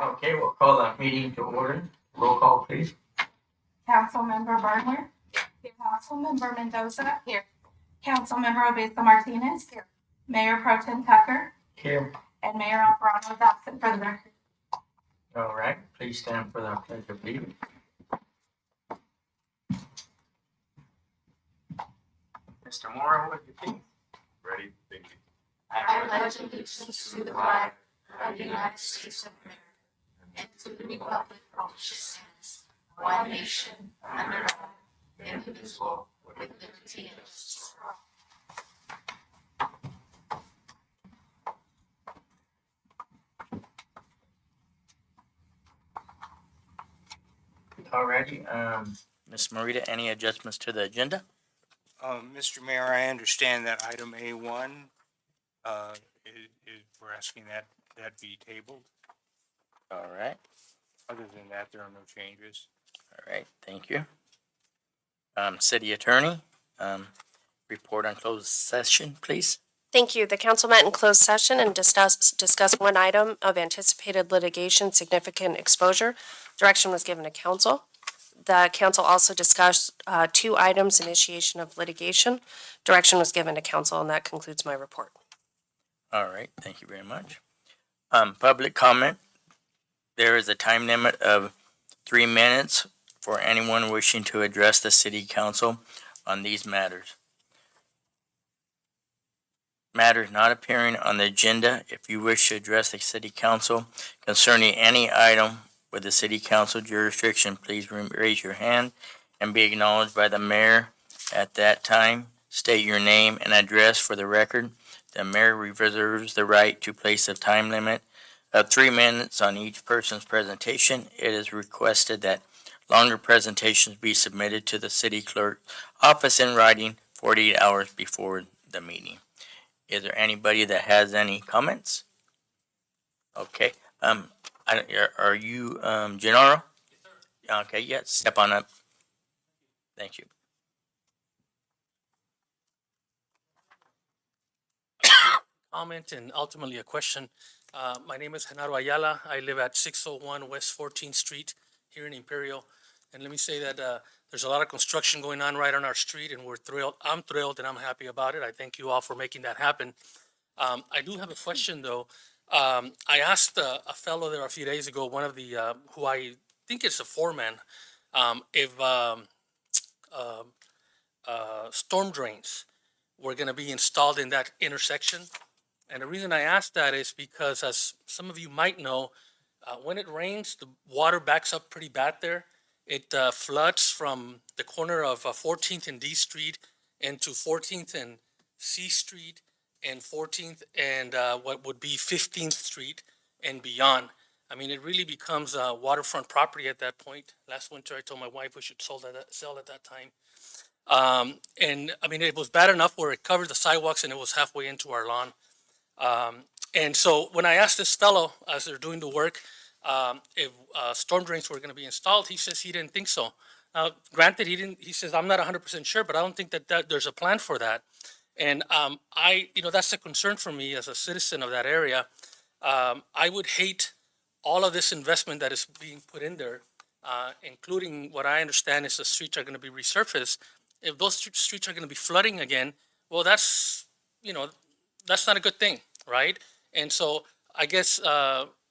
Okay, we'll call that meeting to order. Roll call, please. Councilmember Burner. Here. Councilmember Mendoza. Here. Councilmember Obesa Martinez. Here. Mayor Pro Tem Tucker. Here. And Mayor Alvarado is absent for the record. All right, please stand for the pledge of allegiance. Mr. Morrow, would you please? Ready? Thank you. I pledge allegiance to the flag of the United States of America and to the republic for which it stands, one nation, under God, indivisible, with liberty and justice for all. Alrighty, Ms. Marita, any adjustments to the agenda? Mr. Mayor, I understand that item A1, we're asking that be tabled. All right, Other than that, there are no changes. all right, thank you. City Attorney, report on closed session, please. Thank you. The council met in closed session and discussed one item of anticipated litigation, significant exposure. Direction was given to council. The council also discussed two items, initiation of litigation. Direction was given to council, and that concludes my report. All right, thank you very much. Public comment. There is a time limit of 3 minutes for anyone wishing to address the city council on these matters. Matters not appearing on the agenda. If you wish to address the city council concerning any item with the city council jurisdiction, please raise your hand and be acknowledged by the mayor at that time. State your name and address for the record. The mayor reserves the right to place a time limit of 3 minutes on each person's presentation. It is requested that longer presentations be submitted to the city clerk office in writing 48 hours before the meeting. Is there anybody that has any comments? Okay, are you, Gennaro? Yes, sir. Okay, yeah, step on up. Thank you. Comment and ultimately a question. My name is Genaro Ayala. I live at 601 West 14th Street here in Imperial. And let me say that there's a lot of construction going on right on our street, and we're thrilled. I'm thrilled and I'm happy about it. I thank you all for making that happen. I do have a question though. I asked a fellow there a few days ago, one of the, who I think is a foreman, if storm drains were gonna be installed in that intersection. And the reason I asked that is because, as some of you might know, when it rains, the water backs up pretty bad there. It floods from the corner of 14th and D Street into 14th and C Street and 14th and what would be 15th Street and beyond. I mean, it really becomes waterfront property at that point. Last winter, I told my wife we should sell at that time. And I mean, it was bad enough where it covered the sidewalks and it was halfway into our lawn. And so when I asked this fellow, as they're doing the work, if storm drains were going to be installed, he says he didn't think so. Granted, he says, I'm not 100% sure, but I don't think that there's a plan for that. And that's a concern for me as a citizen of that area. I would hate all of this investment that is being put in there, including what I understand is the streets are going to be resurfaced. If those streets are going to be flooding again, well, that's not a good thing, right? And so I guess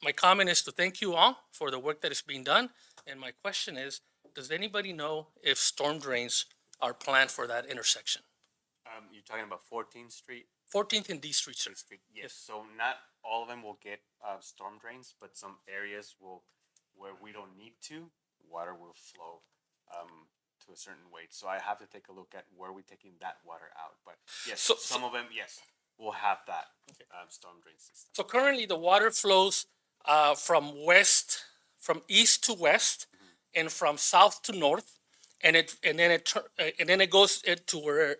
my comment is to thank you all for the work that is being done. And my question is, does anybody know if storm drains are planned for that intersection? You're talking about 14th Street? 14th and D Street, sir. Yes. So not all of them will get storm drains, but some areas will, where we don't need to, water will flow to a certain weight. So I have to take a look at where we're taking that water out. But yes, some of them, yes, will have that storm drain system. So currently the water flows from east to west, and from south to north, and then it goes into where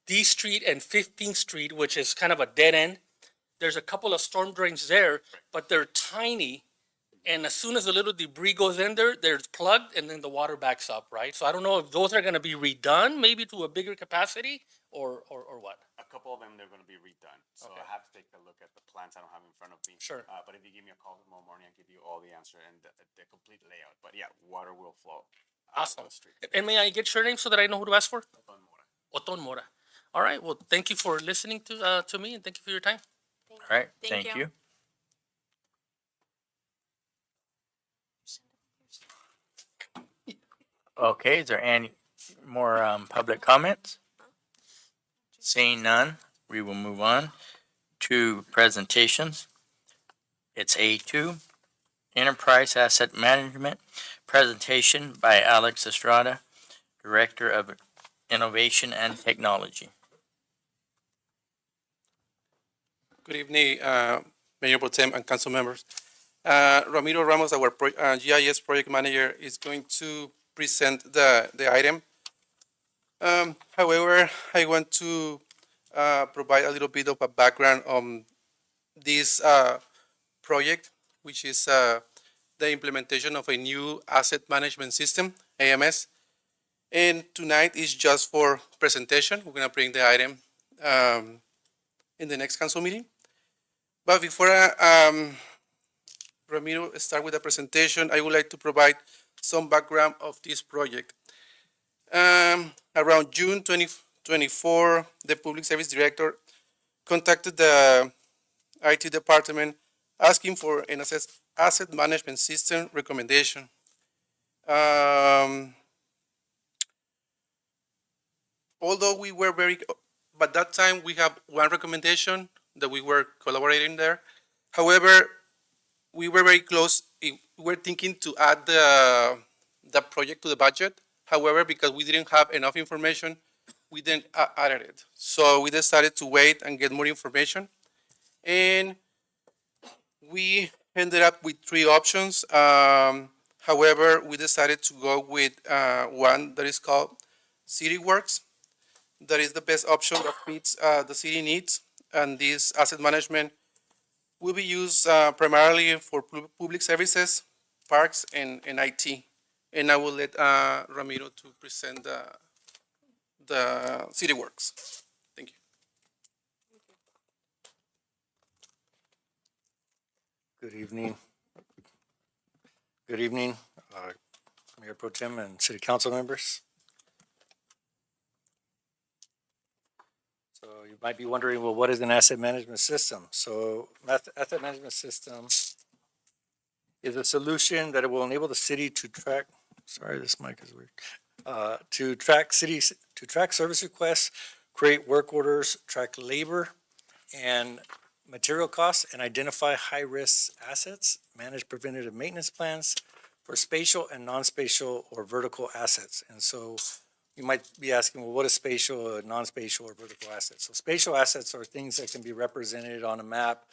D Street and 15th Street, which is kind of a dead end. There's a couple of storm drains there, but they're tiny, and as soon as a little debris goes in there, they're plugged, and then the water backs up, right? So I don't know if those are going to be redone, maybe to a bigger capacity, or what. A couple of them, they're gonna be redone. So I Okay. have to take a look at the plans I don't have in front of me. Sure. But if you give me a call tomorrow morning, I'll give you all the answer and the complete layout. But yeah, water will flow. Awesome. The street. And may I get your name so that I know who to ask for? Oton Mora. Oton Mora. All right. Well, thank you for listening to me, and thank you for your time. All right, thank you. Okay, is there any more public comments? Seeing none, we will move on to presentations. It's A2, Enterprise Asset Management, presentation by Alex Estrada, Director of Innovation and Technology. Good evening, Mayor Pro Tem and council members. Ramiro Ramos, our GIS project manager, is going to present the item. However, I want to provide a little bit of a background on this project, which is the implementation of a new asset management system, AMS. And tonight is just for presentation. We're going to bring the item in the next council meeting. But before Ramiro start with the presentation, I would like to provide some background of this project. Around June 2024, the Public Service Director contacted the IT department asking for an asset management system recommendation. Although we were but that time we have one recommendation that we were collaborating there. However, we were very close. We were thinking to add the project to the budget. However, because we didn't have enough information, we didn't add it. So we decided to wait and get more information. And we ended up with three options. However, we decided to go with one that is called CityWorks. That is the best option that fits the city needs. And this asset management will be used primarily for public services, parks, and IT. And I will let Ramiro to present the CityWorks. Thank you. Good evening. Good evening, Mayor Pro Tem and City Council members. So you might be wondering, well, what is an asset management system? So asset management system is a solution that will enable the city to track, sorry, this mic is weird, to track service requests, create work orders, track labor and material costs, and identify high-risk assets, manage preventative maintenance plans for spatial and non-spatial or vertical assets. And so you might be asking, well, what is spatial, non-spatial, or vertical assets? So spatial assets are things that can be represented on a map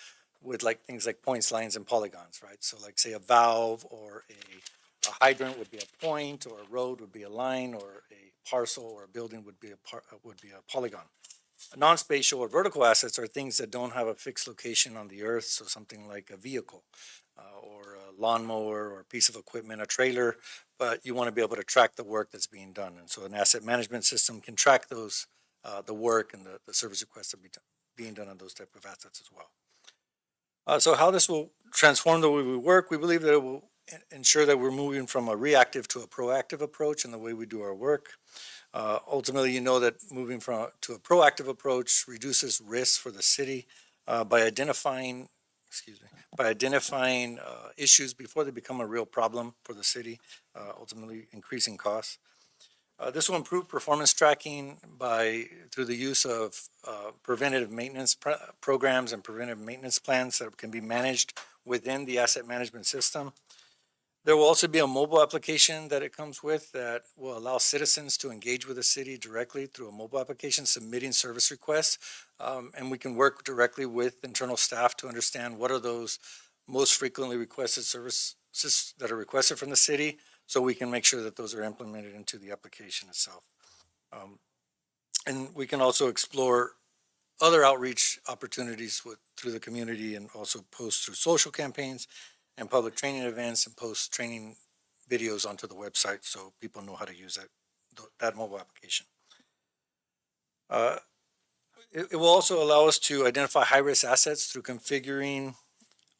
with like things like points, lines, and polygons, right? So like say a valve or a hydrant would be a point, or a road would be a line, or a parcel or a building would be a polygon. Non-spatial or vertical assets are things that don't have a fixed location on the earth, so something like a vehicle or a lawnmower or a piece of equipment, a trailer, but you want to be able to track the work that's being done. And so an asset management system can track those, the work and the service requests that are being done on those type of assets as well. So how this will transform the way we work, we believe that it will ensure that we're moving from a reactive to a proactive approach in the way we do our work. Ultimately, you know that moving to a proactive approach reduces risks for the city by identifying issues before they become a real problem for the city, ultimately increasing costs. This will improve performance tracking through the use of preventative maintenance programs and preventative maintenance plans that can be managed within the asset management system. There will also be a mobile application that it comes with that will allow citizens to engage with the city directly through a mobile application, submitting service requests. And we can work directly with internal staff to understand what are those most frequently requested services that are requested from the city, so we can make sure that those are implemented into the application itself. And we can also explore other outreach opportunities through the community, and also post through social campaigns and public training events, and post training videos onto the website so people know how to use that mobile application. it will also allow us to identify high-risk assets through configuring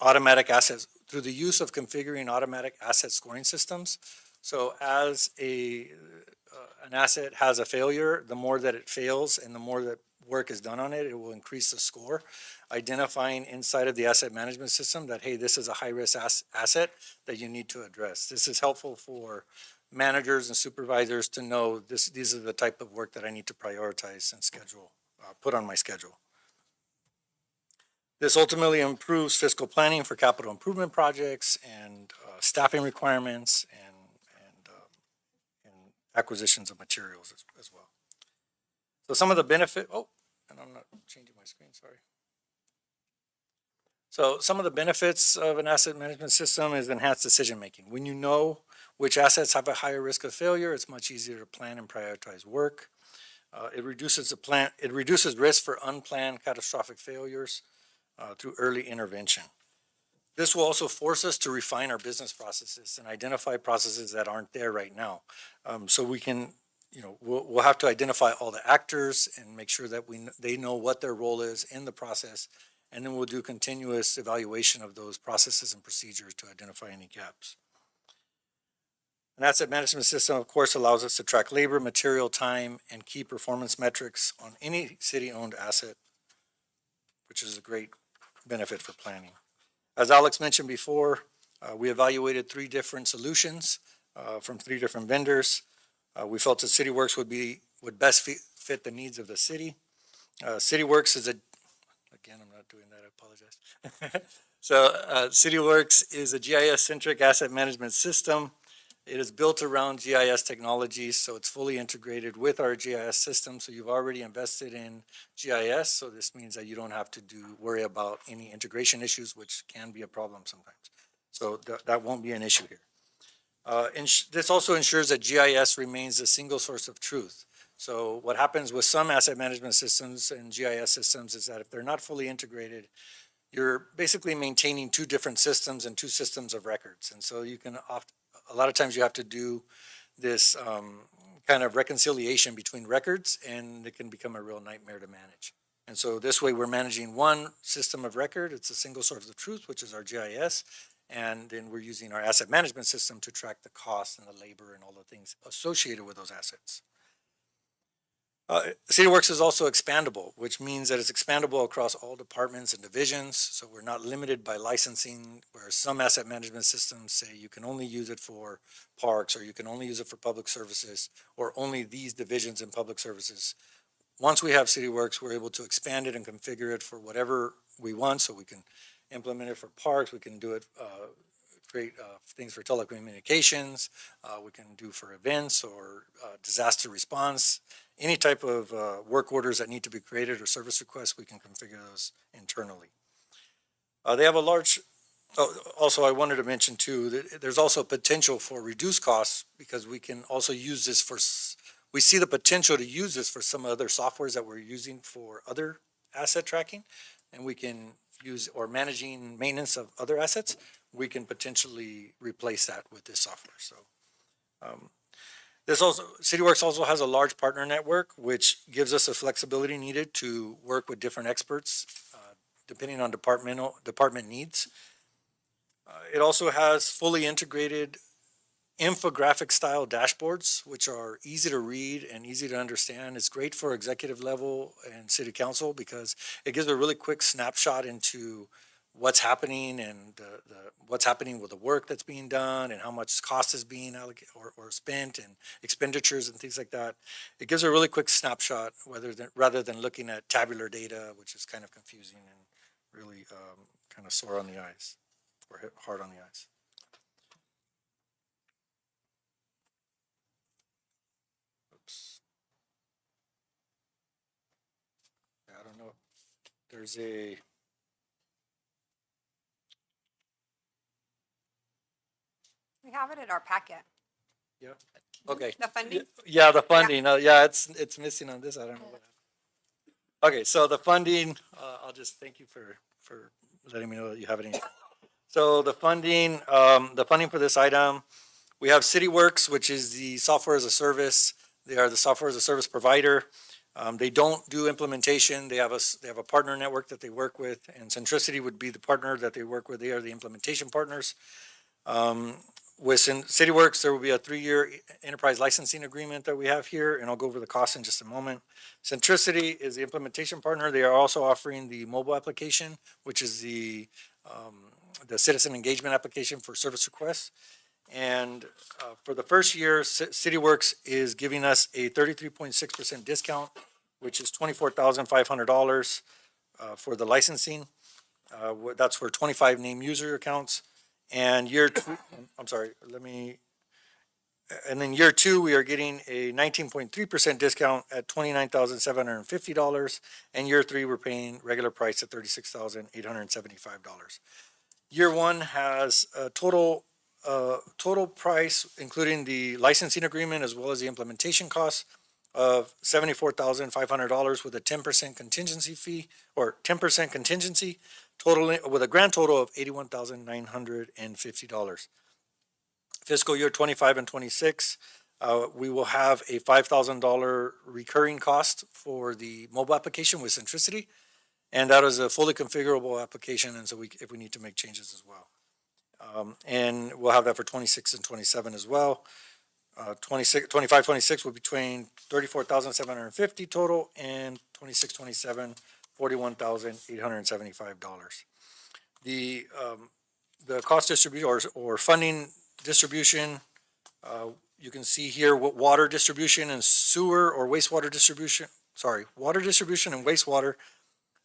automatic assets, through the use of configuring automatic asset scoring systems. So as an asset has a failure, the more that it fails and the more that work is done on it, it will increase the score. Identifying inside of the asset management system that, hey, this is a high-risk asset that you need to address. This is helpful for managers and supervisors to know these are the type of work that I need to prioritize and schedule, put on my schedule. This ultimately improves fiscal planning for capital improvement projects and staffing requirements and acquisitions of materials as well. So some of the benefit, and I'm not changing my screen, sorry. So some of the benefits of an asset management system is enhanced decision-making. When you know which assets have a higher risk of failure, it's much easier to plan and prioritize work. It reduces risk for unplanned catastrophic failures through early intervention. This will also force us to refine our business processes and identify processes that aren't there right now. So we can, we'll have to identify all the actors and make sure that they know what their role is in the process. And then we'll do continuous evaluation of those processes and procedures to identify any gaps. An asset management system, of course, allows us to track labor, material, time, and key performance metrics on any city-owned asset, which is a great benefit for planning. As Alex mentioned before, we evaluated 3 different solutions from 3 different vendors. We felt that CityWorks would best fit the needs of the city. CityWorks is again, I'm not doing that, I apologize. So CityWorks is a GIS-centric asset management system. It is built around GIS technologies, so it's fully integrated with our GIS system. So you've already invested in GIS, so this means that you don't have to worry about any integration issues, which can be a problem sometimes. So that won't be an issue here. This also ensures that GIS remains a single source of truth. So what happens with some asset management systems and GIS systems is that if they're not fully integrated, you're basically maintaining 2 different systems and 2 systems of records. And so you can a lot of times you have to do this kind of reconciliation between records, and it can become a real nightmare to manage. And so this way we're managing one system of record. It's a single source of truth, which is our GIS. And then we're using our asset management system to track the costs and the labor and all the things associated with those assets. CityWorks is also expandable, which means that it's expandable across all departments and divisions. So we're not limited by licensing, where some asset management systems say you can only use it for parks, or you can only use it for public services, or only these divisions in public services. Once we have CityWorks, we're able to expand it and configure it for whatever we want. So we can implement it for parks, we can do it, create things for telecommunications, we can do for events or disaster response. Any type of work orders that need to be created or service requests, we can configure those internally. They have a large, also I wanted to mention too, that there's also potential for reduced costs, because we can also use this we see the potential to use this for some other softwares that we're using for other asset tracking, and we can use, or managing maintenance of other assets, we can potentially replace that with this software. So CityWorks also has a large partner network, which gives us the flexibility needed to work with different experts, depending on department needs. It also has fully integrated infographic style dashboards, which are easy to read and easy to understand. It's great for executive level and city council, because it gives a really quick snapshot into what's happening and what's happening with the work that's being done and how much cost is being allocated or spent, and expenditures and things like that. It gives a really quick snapshot rather than looking at tabular data, which is kind of confusing and really kind of sore on the eyes, or hit hard on the eyes. Oops. I don't know. There's a We have it in our packet. Yeah. Okay. The funding? Yeah, the funding. Yeah, it's missing on this. I don't know what happened. Okay, so the funding, I'll just thank you for letting me know that you have it in. So the funding for this item, we have CityWorks, which is the software as a service. They are the software as a service provider. They don't do implementation. They have a partner network that they work with, and Centricity would be the partner that they work with. They are the implementation partners. With CityWorks, there will be a 3-year enterprise licensing agreement that we have here, and I'll go over the cost in just a moment. Centricity is the implementation partner. They are also offering the mobile application, which is the citizen engagement application for service requests. And for the first year, CityWorks is giving us a 33.6% discount, which is $24,500 for the licensing. That's for 25 named user accounts. And I'm sorry, and then year 2, we are getting a 19.3% discount at $29,750. And year 3, we're paying regular price at $36,875. Year 1 has a total price, including the licensing agreement as well as the implementation costs, of $74,500 with a 10% contingency fee, or 10% contingency, totaling with a grand total of $81,950. Fiscal year 25 and 26, we will have a $5,000 recurring cost for the mobile application with Centricity, and that is a fully configurable application, and so if we need to make changes as well. And we'll have that for 26 and 27 as well. 25, 26 will be between 34,750 total, and 26, 27, $41,875. The cost distribution or funding distribution, you can see here what water distribution and sewer or wastewater distribution, water distribution and wastewater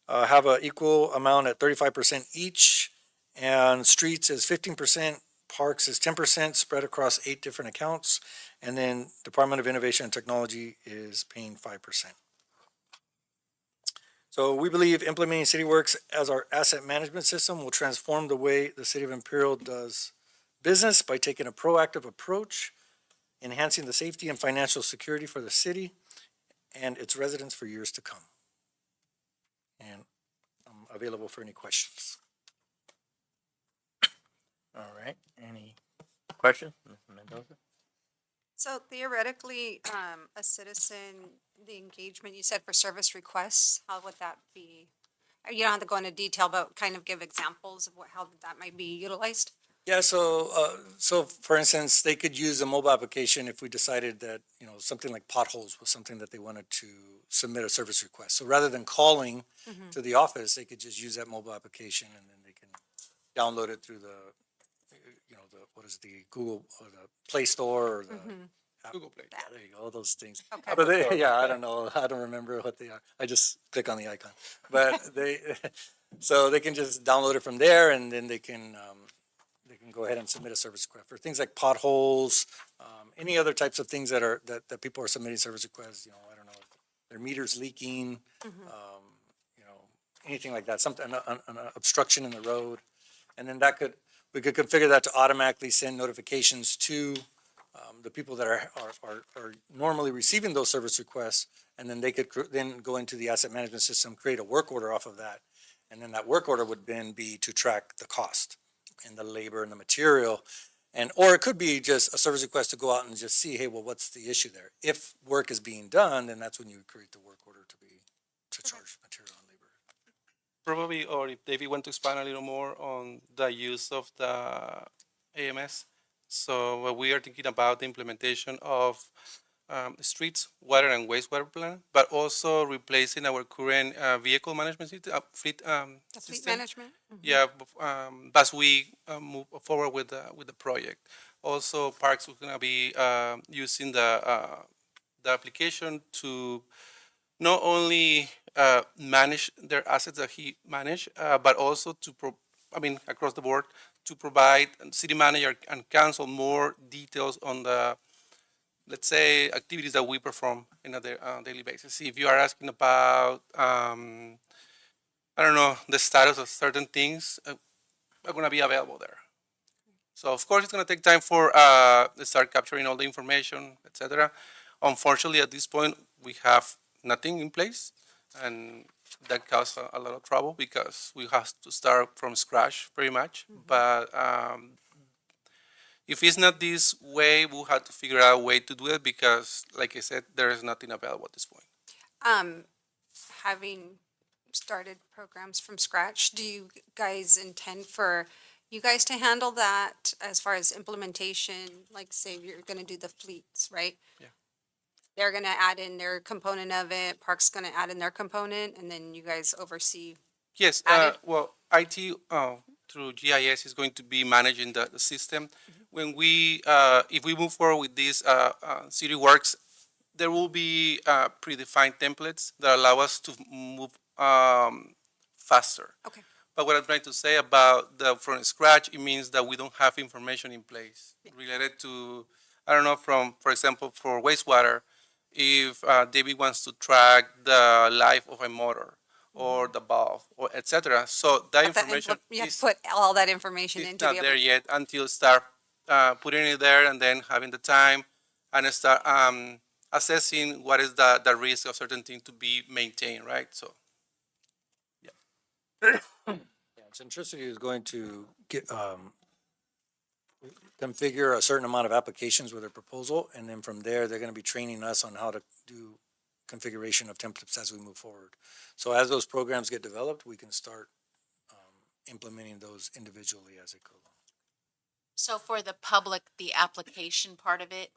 have an equal amount at 35% each, and streets is 15%, parks is 10%, spread across 8 different accounts, and then Department of Innovation and Technology is paying 5%. So we believe implementing CityWorks as our asset management system will transform the way the city of Imperial does business by taking a proactive approach, enhancing the safety and financial security for the city and its residents for years to come. And I'm available for any questions. All right, any questions, Ms. Mendoza? So theoretically, a citizen, the engagement you said for service requests, how would that be? You don't have to go into detail, but kind of give examples of how that might be utilized? Yeah, so for instance, they could use a mobile application if we decided that, something like potholes was something that they wanted to submit a service request. So rather than calling to the office, they could just use that mobile application, and then they can download it through the Google or the Play Store or the Google Play. Yeah, there you go, all those things. Okay. But I don't know, I don't remember what they are. I just click on the icon. But so they can just download it from there, and then they can go ahead and submit a service request for things like potholes, any other types of things that people are submitting service requests. I don't know, if their meter's leaking, anything like that, something, an obstruction in the road, and then we could configure that to automatically send notifications to the people that are normally receiving those service requests, and then they could then go into the asset management system, create a work order off of that, and then that work order would then be to track the cost and the labor and the material, or it could be just a service request to go out and just see, hey, well, what's the issue there? If work is being done, then that's when you would create the work order to charge material and labor. Probably, or if David want to expand a little more on the use of the AMS. So we are thinking about the implementation of streets, water and wastewater plan, but also replacing our current vehicle management system, fleet The fleet system. management? Yeah, as we move forward with the project. Also, Parks is gonna be using the application to not only manage their assets that he managed, but also across the board, to provide city manager and council more details on the, let's say, activities that we perform in a daily basis. If you are asking about, I don't know, the status of certain things, are going to be available there. So of course, it's going to take time for start capturing all the information, etc. Unfortunately, at this point, we have nothing in place, and that caused a lot of trouble because we have to start from scratch pretty much. But if it's not this way, we'll have to figure out a way to do it because, like I said, there is nothing available at this point. Having started programs from scratch, do you guys intend for you guys to handle that as far as implementation? Like say you're gonna do the fleets, right? Yeah. They're gonna add in their component of it, Park's gonna add in their component, and then you guys oversee. Yes, Added? well, IT through GIS is going to be managing the system. When we, if we move forward with this City Works, there will be predefined templates that allow us to move faster. Okay. But what I'm trying to say about the from scratch, it means that we don't have information in place related to, I don't know, from, for example, for wastewater, if David wants to track the life of a motor or the valve or et cetera. So that information You have to is, put all that information is in to not be able. there yet until start putting it there and then having the time and start assessing what is the risk of certain things to be maintained, right? So. Yeah, Centricity is going to get, configure a certain amount of applications with their proposal, and then from there, they're gonna be training us on how to do configuration of templates as we move forward. So as those programs get developed, we can start, implementing those individually as it goes along. So for the public, the application part of it,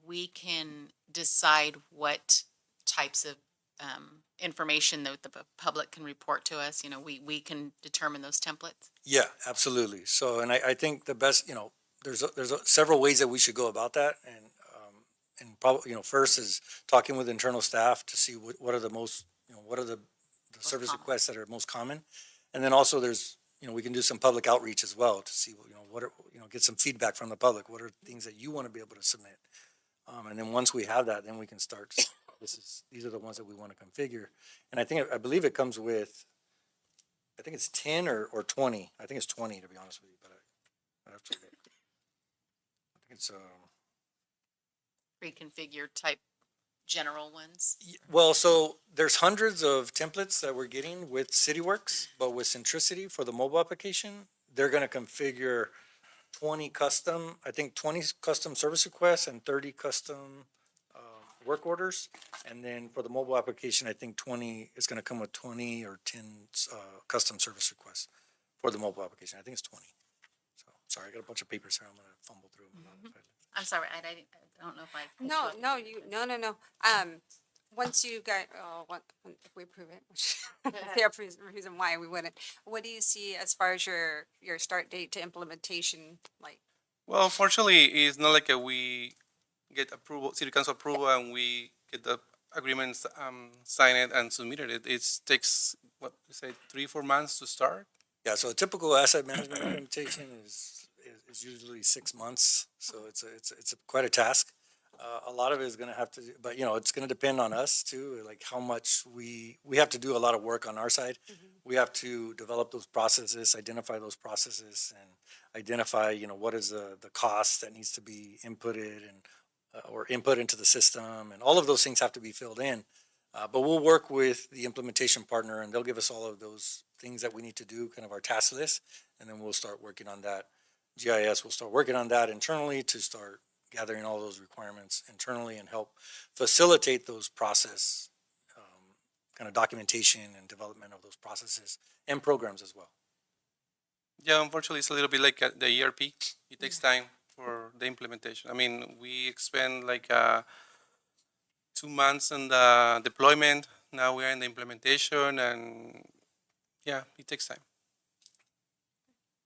we can decide what types of information that the public can report to us. You know, we can determine those templates. Yeah, absolutely. So, and I think the best, there's several ways that we should go about that, and probably, first is talking with internal staff to see what are the most, what are the service common. requests that are most common, and then also there's, we can do some public outreach as well to see, what are, get some feedback from the public. What are things that you want to be able to submit? And then once we have that, then we can start. These are the ones that we want to configure, and I believe it comes with. I think it's 10 or 20. I think it's 20 to be honest with you, but I have to look. I think it's Pre-configured type general ones. well, so there's hundreds of templates that we're getting with CityWorks, but with Centricity for the mobile application, they're gonna configure 20 custom, I think 20 custom service requests and 30 custom work orders. And then for the mobile application, I think 20 is gonna come with 20 or 10 custom service requests for the mobile application. I think it's 20. So, sorry, I got a bunch of papers here. I'm gonna fumble through them. I'm sorry, I don't know if I. No. Once you get, if we approve it, which the reason why we wouldn't, what do you see as far as your start date to implementation, like? Well, unfortunately, it's not like we get approval, city council approval, and we get the agreements signed and submitted. It takes, what you say, 3-4 months to start. Yeah, so a typical asset management implementation is usually 6 months, so it's quite a task. A lot of it is gonna have to, but it's gonna depend on us too, like how much we have to do a lot of work on our side. We have to develop those processes, identify those processes, and identify, what is the cost that needs to be inputted and or input into the system, and all of those things have to be filled in. But we'll work with the implementation partner, and they'll give us all of those things that we need to do, kind of our task list, and then we'll start working on that. GIS will start working on that internally to start gathering all those requirements internally and help facilitate those process, kind of documentation and development of those processes and programs as well. Yeah, unfortunately, it's a little bit like the ERP. It takes time for the implementation. I mean, we spend like 2 months on the deployment. Now we are in the implementation, and yeah, it takes time.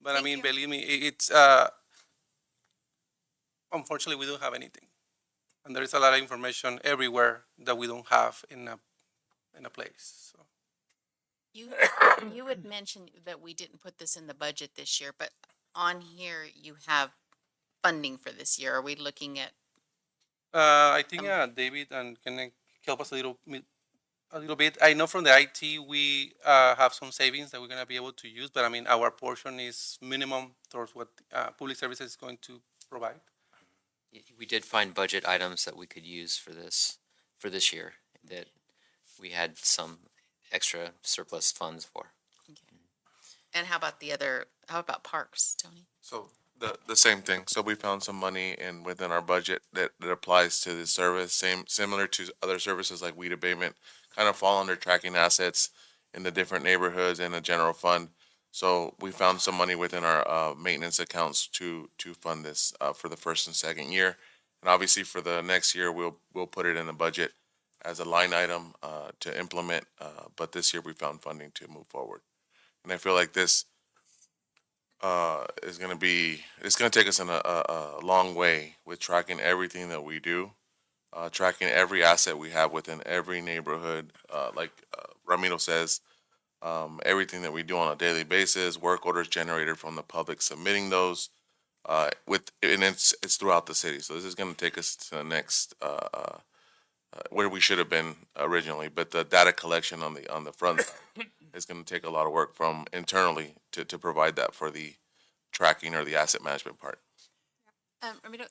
But I Thank mean, you. believe me, it's unfortunately we don't have anything, and there is a lot of information everywhere that we don't have in a place. So. You had mentioned that we didn't put this in the budget this year, but on here you have funding for this year. Are we looking at? I think David can help us a little bit. I know from the IT we have some savings that we're gonna be able to use, but I mean our portion is minimum towards what public services is going to provide. We did find budget items that we could use for this year that we had some extra surplus funds for. And how about parks, Tony? So the same thing. So we found some money within our budget that applies to this service, similar to other services like weed abatement, kind of fall under tracking assets in the different neighborhoods and the general fund. So we found some money within our maintenance accounts to fund this for the first and second year. And obviously for the next year, we'll put it in the budget as a line item to implement. But this year we found funding to move forward. And I feel like this is it's gonna take us in a long way with tracking everything that we do, tracking every asset we have within every neighborhood. Like Ramiro says, everything that we do on a daily basis, work orders generated from the public submitting those, and it's throughout the city. So this is gonna take us to the next, where we should have been originally, but the data collection on the front side is gonna take a lot of work from internally to provide that for the tracking or the asset management part. Ramiro,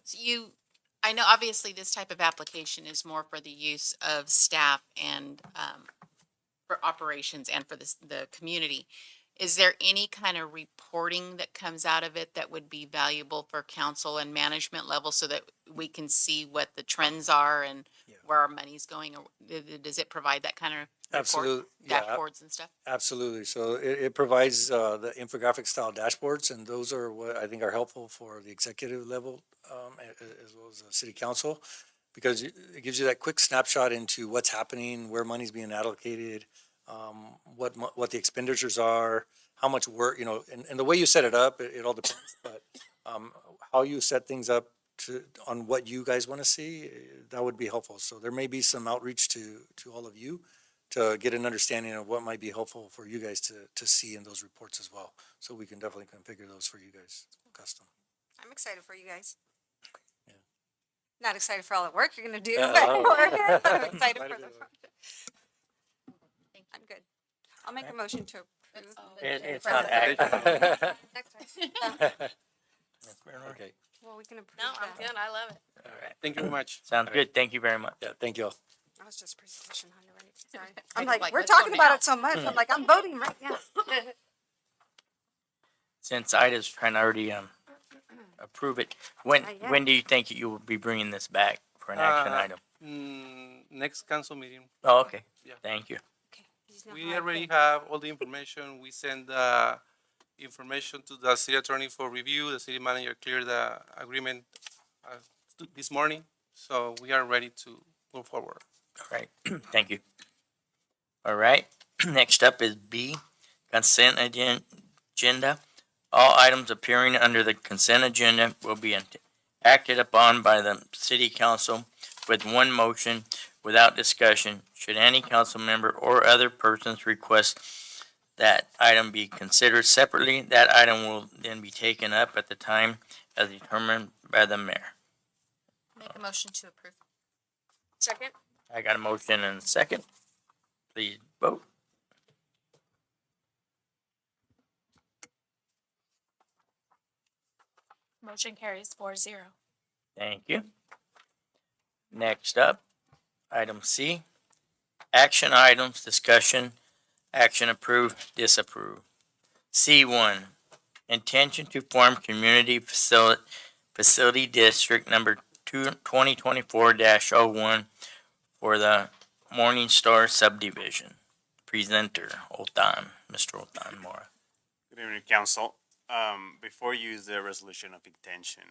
I know obviously this type of application is more for the use of staff and, for operations and for the community. Is there any kind of reporting that comes out of it that would be valuable for council and management level so that we can see what the trends are and Yeah. where our money's going? Or does it provide that kind of report? Absolutely, yeah, Dashboards and stuff? absolutely. So it provides the infographic style dashboards, and those are what I think are helpful for the executive level, as well as the city council, because it gives you that quick snapshot into what's happening, where money's being allocated, what the expenditures are, how much work, and the way you set it up, it all depends, but how you set things up on what you guys want to see, that would be helpful. So there may be some outreach to all of you to get an understanding of what might be helpful for you guys to see in those reports as well. So we can definitely configure those for you guys custom. I'm excited for you guys. Yeah. Not excited for all the work you're gonna do, Yeah, but oh. I'm excited for the Excited. project. I'm good. I'll make a motion to approve. It's not action. Next time. Okay, Well, we can approve No, I'm that. good. I love it. All right. Thank you very much. Sounds good. Thank you very much. yeah, thank you all. That was just presentation on your right. Sorry. I I'm was like, we're let's go talking about now. it so much. I'm like, I'm voting right now. Since Ida's trying to already approve it, when Not yet. when do you think you will be bringing this back for an action item? Next council meeting. Oh, okay. Yeah. Thank you. Okay. He's not We hard already to- have all the information. We send information to the city attorney for review. The city manager cleared the agreement this morning, so we are ready to move forward. All right. Thank you. All right. Next up is B, consent agenda. All items appearing under the consent agenda will be acted upon by the city council with one motion without discussion. Should any council member or other persons request that item be considered separately, that item will then be taken up at the time as determined by the mayor. Make a motion to approve. Second? I got a motion and a second. Please vote. Motion carries 4-0. Thank you. Next up, item C, action items, discussion, action approved, disapprove. C1, intention to form community facility district number 2024-01 for the Morning Star subdivision. Presenter, Mr. Otan Mora. Good evening, council. Before you use the resolution of intention,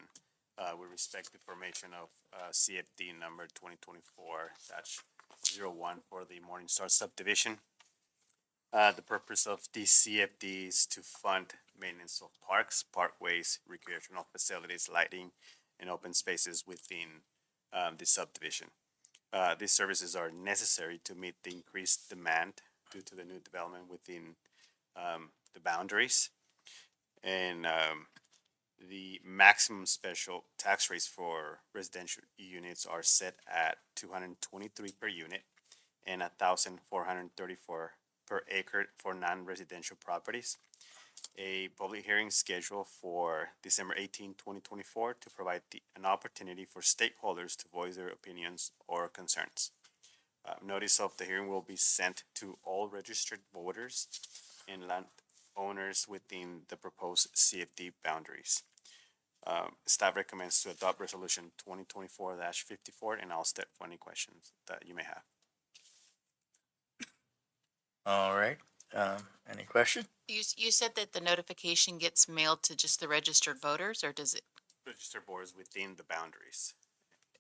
with respect to formation of CFD number 2024-01 for the Morningstar subdivision. The purpose of the CFD is to fund maintenance of parks, parkways, recreational facilities, lighting, and open spaces within the subdivision. These services are necessary to meet the increased demand due to the new development within the boundaries. And the maximum special tax rates for residential units are set at 223 per unit and 1,434 per acre for non-residential properties. A public hearing scheduled for December 18, 2024 to provide an opportunity for stakeholders to voice their opinions or concerns. Notice of the hearing will be sent to all registered voters and landowners within the proposed CFD boundaries. Staff recommends to adopt resolution 2024-54, and I'll step for any questions that you may have. All right, any question? You said that the notification gets mailed to just the registered voters, or does it? Register boards within the boundaries.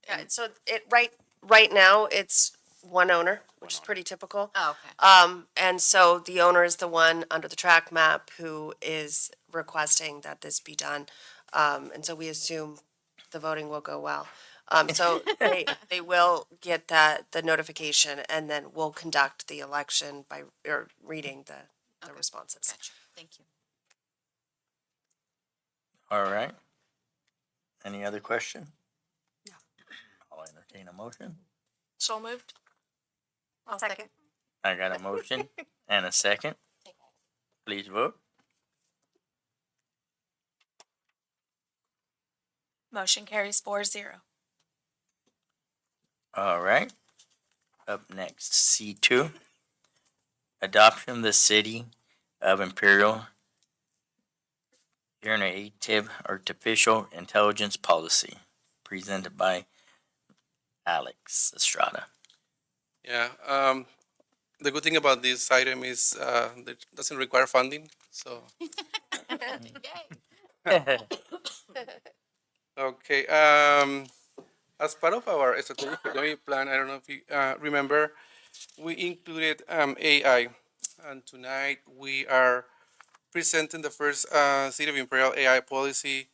Yeah, so right now, it's one owner, which is owner. pretty typical. Oh, okay. And so the owner is the one under the track map who is requesting that this be done. And so we assume the voting will go well. So they will get the notification, and then we'll conduct the election by, or reading the Okay. responses. Gotcha. Thank you. All right. Any other question? No. I'll entertain a motion. So moved. I'll second. I got a motion and a second. Please vote. Motion carries 4-0. All right. Up next, C2. Adoption of the City of Imperial Generative Artificial Intelligence Policy, presented by Alex Estrada. Yeah, the good thing about this item is that it doesn't require funding, so. Okay, as part of our strategic economic plan, I don't know if you remember, we included AI. And tonight we are presenting the first City of Imperial AI policy.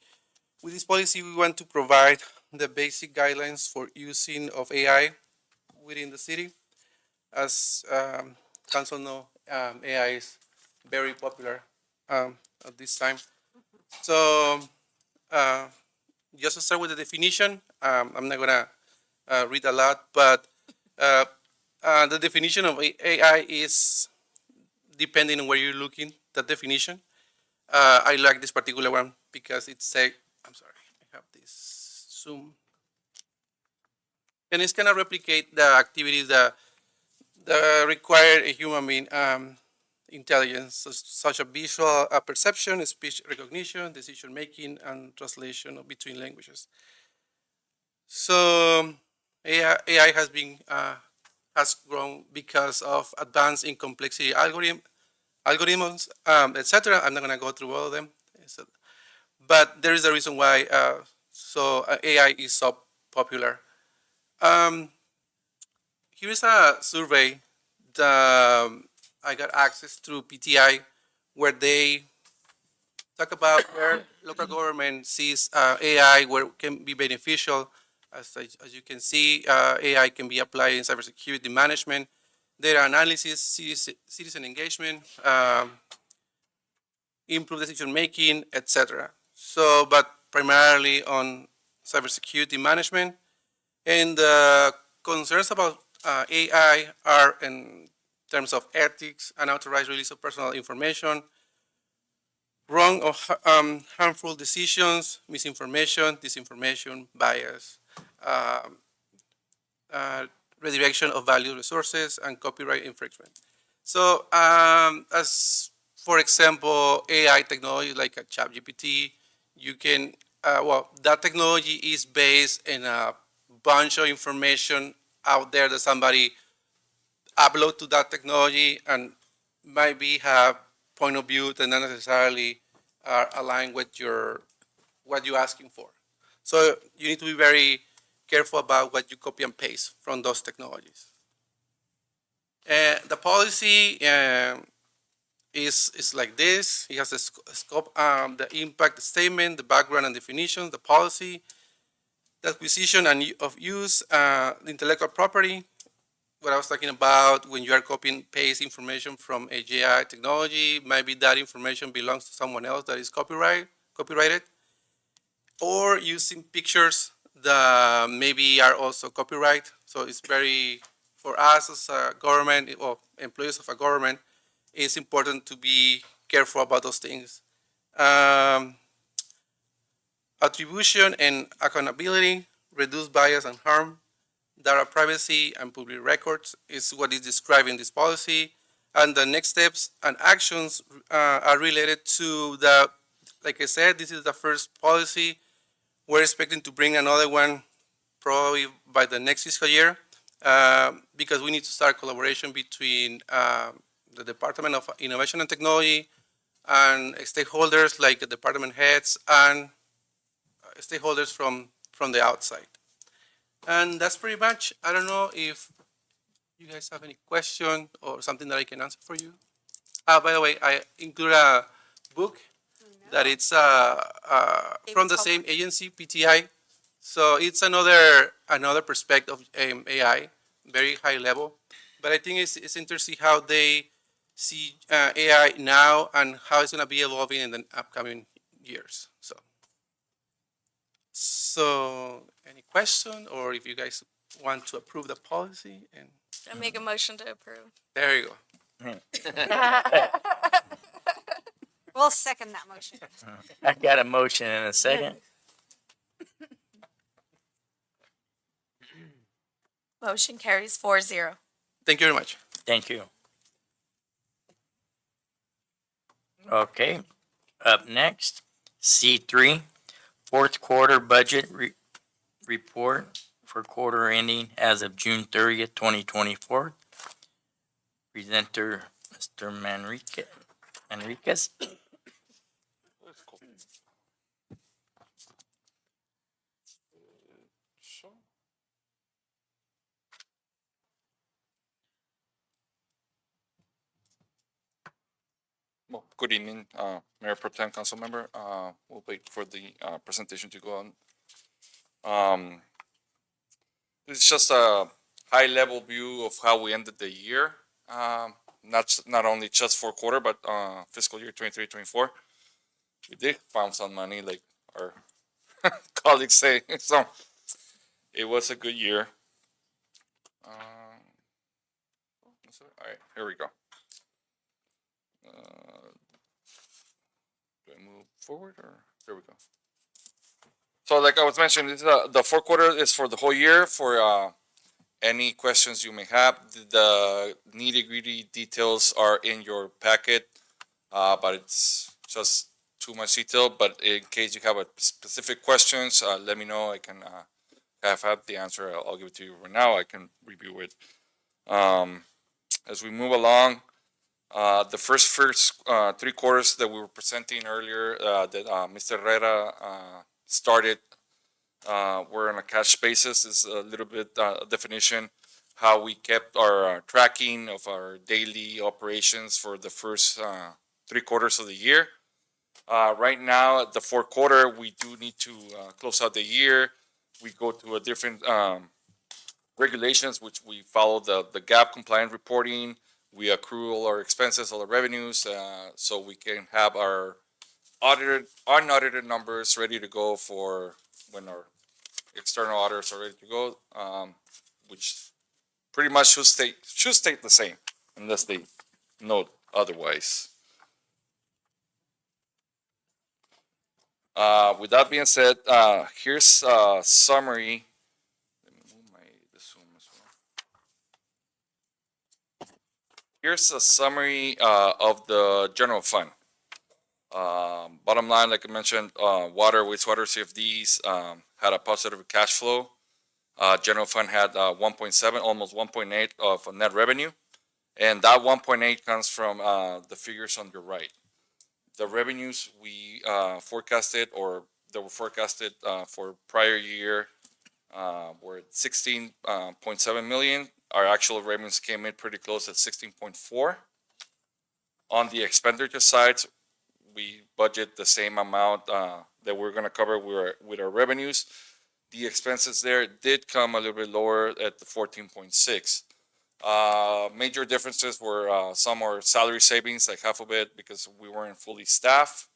With this policy, we want to provide the basic guidelines for using of AI within the city. As council know, AI is very popular at this time. So just to start with the definition, I'm not gonna read a lot, but the definition of AI is depending on where you're looking. The definition. I like this particular one because it say, I'm sorry, I have this Zoom, and it's gonna replicate the activities that require a human being intelligence, such as visual perception, speech recognition, decision making, and translation between languages. So AI has been has grown because of advanced in complexity algorithms, etc. I'm not going to go through all of them, but there is a reason why. AI is so popular. Here is a survey that I got access through PTI, where they talk about where local government sees AI, where it can be beneficial. As you can see, AI can be applied in cybersecurity management, data analysis, citizen engagement, improve decision making, etc. So, but primarily on cybersecurity management, and the concerns about AI are in terms of ethics, unauthorized release of personal information, wrong or harmful decisions, misinformation, disinformation, bias, um, redirection of valuable resources, and copyright infringement. So, as for example, AI technology like a ChatGPT, you can, that technology is based in a bunch of information out there that somebody upload to that technology and maybe have point of view that not necessarily are aligned with what you're asking for. So you need to be very careful about what you copy and paste from those technologies. The policy is like this. It has a scope, the impact statement, the background and definition, the policy, the acquisition and of use, the intellectual property, what I was talking about when you are copying paste information from a GI technology, maybe that information belongs to someone else that is copyrighted, or using pictures that maybe are also copyright. So it's very, for us as a government or employees of a government, it's important to be careful about those things. Attribution and accountability, reduce bias and harm, data privacy and public records is what is described in this policy. And the next steps and actions are related to the, like I said, this is the first policy. We're expecting to bring another one probably by the next fiscal year because we need to start collaboration between the Department of Innovation and Technology, and stakeholders like the department heads and stakeholders from the outside. And that's pretty much. I don't know if you guys have any question or something that I can answer for you. By the way, I include a book that it's from the same agency, PTI. So it's another perspective of AI, very high level. But I think it's interesting how they see AI now and how it's going to be evolving in the upcoming years. So any question, or if you guys want to approve the policy, and I make a motion to approve. there you go. We'll second that motion. I got a motion and a second. Motion carries 4-0. Thank you very much. Thank you. Okay, up next, C3, fourth quarter budget report for quarter ending as of June 30th, 2024. Presenter, Mr. Manriquez. Well, good evening, Mayor Pro Tem, Council Member. We'll wait for the presentation to go on. It's just a high-level view of how we ended the year. Not only just for quarter, but fiscal year 23-24. We did found some money, like our colleagues say. So it was a good year. All right, here we go. Do I move forward or there we go? So like I was mentioning, this is, the fourth quarter is for the whole year. For any questions you may have, the nitty-gritty details are in your packet, but it's just too much detail. But in case you have a specific questions, let me know. I can have the answer. I'll give it to you right now. I can review it. As we move along, the first 3 quarters that we were presenting earlier, that Mr. Herrera started, were on a cash basis. Is a little bit definition how we kept our tracking of our daily operations for the first 3 quarters of the year. Right now, at the fourth quarter, we do need to close out the year. We go to a different regulations, which we follow the GAAP compliant reporting. We accrue all our expenses, all our revenues, so we can have our unaudited numbers ready to go for when our external auditors are ready to go, which pretty much should stay the same unless they note otherwise. With that being said, here's a summary. Let me move the Zoom as well. Here's a summary of the general fund. Bottom line, like I mentioned, water, wastewater CFDs had a positive cash flow. General fund had 1.7, almost 1.8 of net revenue. And that 1.8 comes from the figures on your right. The revenues we forecasted, or that were forecasted for prior year, were 16.7 million. Our actual revenues came in pretty close at 16.4. On the expenditure side, we budget the same amount that we're going to cover with our revenues. The expenses there did come a little bit lower at the 14.6. Major differences were some are salary savings, like half of it, because we weren't fully staffed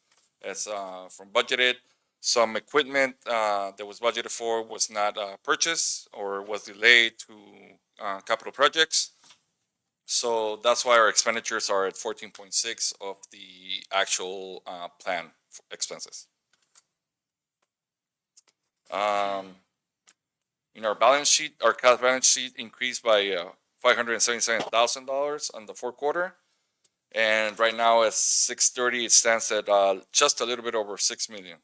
as from budgeted. Some equipment that was budgeted for was not purchased or was delayed to capital projects. So that's why our expenditures are at 14.6 of the actual plan expenses. In our balance sheet, our cash balance sheet increased by $577,000 on the fourth quarter, and right now at 6:30 it stands at just a little bit over 6 million.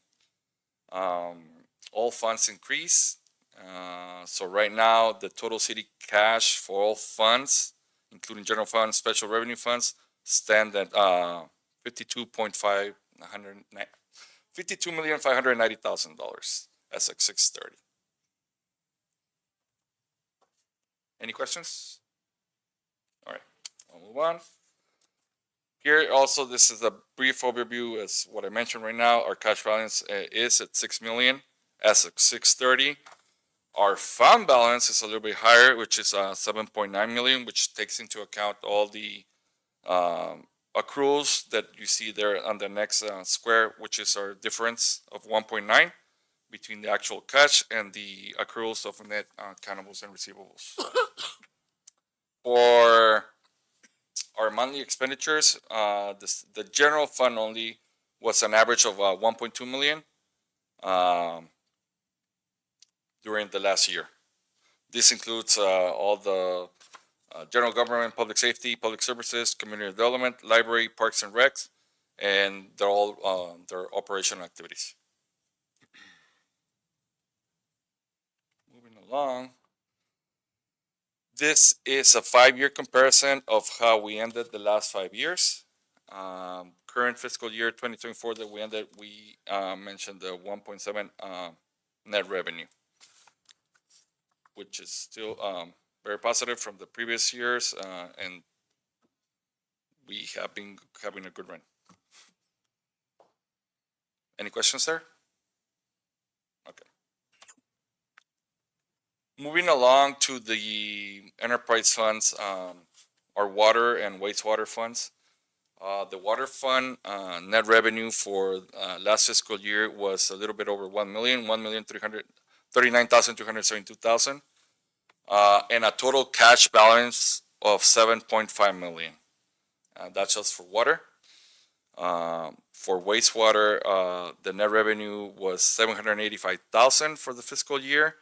All funds increase, so right now the total city cash for all funds, including general funds, special revenue funds, stand at, 52,590,000 as of 6/30. Any questions? All right, I'll move on. Here also, this is a brief overview as what I mentioned right now. Our cash balance is at 6 million as of 6/30. Our fund balance is a little bit higher, which is 7.9 million, which takes into account all the accruals that you see there on the next square, which is our difference of 1.9 between the actual cash and the accruals of net countables and receivables. For our monthly expenditures, the general fund only was an average of 1.2 million during the last year. This includes all the general government, public safety, public services, community development, library, parks and recs, and they're all their operational activities. Moving along. This is a 5-year comparison of how we ended the last 5 years. Current fiscal year 2024 that we ended, we mentioned the 1.7 net revenue, which is still very positive from the previous years, and we have been having a good run. Any questions there? Okay. Moving along to the enterprise funds, our water and wastewater funds. The water fund net revenue for last fiscal year was a little bit over 1 million, 1,339,272,000, and a total cash balance of 7.5 million. That's just for water. For wastewater, the net revenue was 785,000 for the fiscal year,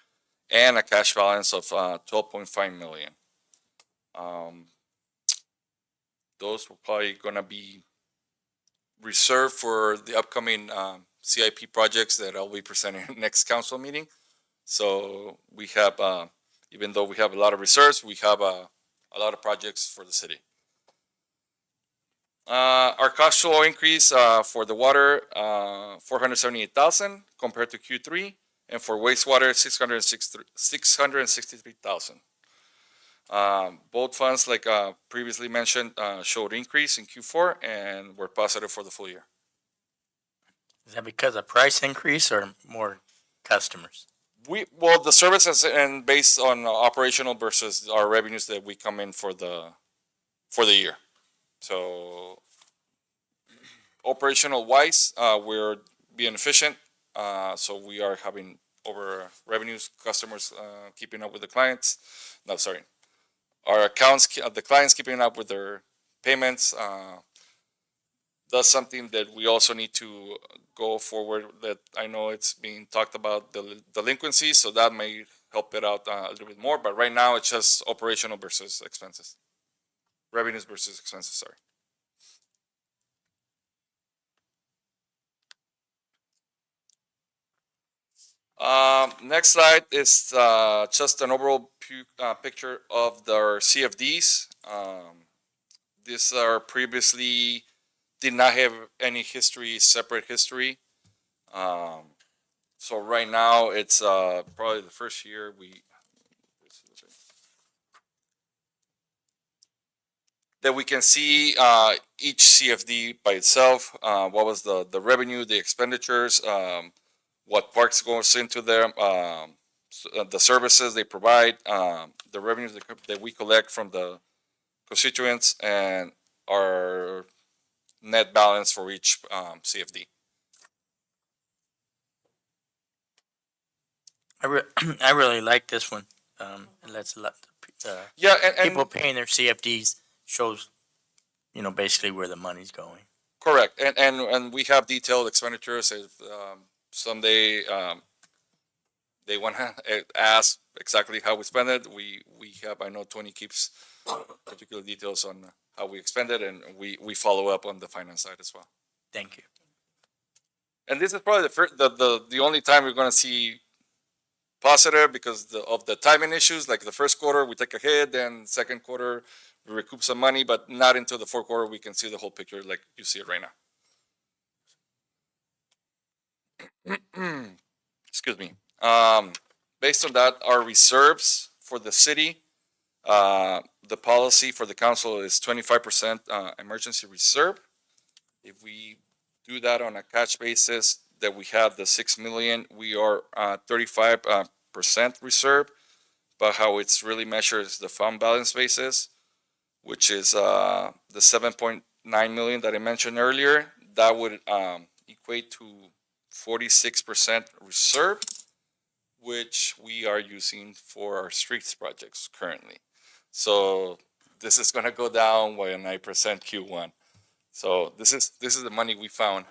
and a cash balance of 12.5 million. Those were probably gonna be reserved for the upcoming CIP projects that I'll be presenting next council meeting. So we have, even though we have a lot of reserves, we have a lot of projects for the city. Our cash flow increase for the water, 478,000 compared to Q3, and for wastewater, 663,000. Both funds, like previously mentioned, showed increase in Q4 and were positive for the full year. Is that because of price increase or more customers? Well, the services and based on operational versus our revenues that we come in for the year. So operational wise, we're being efficient. So we are having over revenues, customers keeping up with the clients. No, sorry. Our accounts, the clients keeping up with their payments. That's something that we also need to go forward, that I know it's being talked about, the delinquency, so that may help it out a little bit more. But right now, it's just operational versus expenses. Revenues versus expenses, sorry. Next slide is just an overall picture of their CFDs. These are previously did not have any history, separate history. So right now it's probably the first year that we can see each CFD by itself. What was the revenue, the expenditures, what parks goes into them, the services they provide, the revenues that we collect from the constituents, and our net balance for each CFD. I really like this one. It lets Yeah, and people paying their CFDs shows, basically where the money's going. correct, and we have detailed expenditures. If someday they want to ask exactly how we spend it, we have. I know Tony keeps particular details on how we expend it, and we follow up on the finance side as well. Thank you. And this is probably the only time we're going to see positive because of the timing issues. Like the first quarter, we take a hit, then second quarter, we recoup some money, but not until the fourth quarter we can see the whole picture like you see it right now. Excuse me. Based on that, our reserves for the city, the policy for the council is 25% emergency reserve. If we do that on a cash basis, that we have the 6 million, we are 35% reserve. But how it's really measured is the fund balance basis, which is the 7.9 million that I mentioned earlier. That would equate to 46% reserve, which we are using for our streets projects currently. So this is going to go down by 9% Q1. So this is the money we found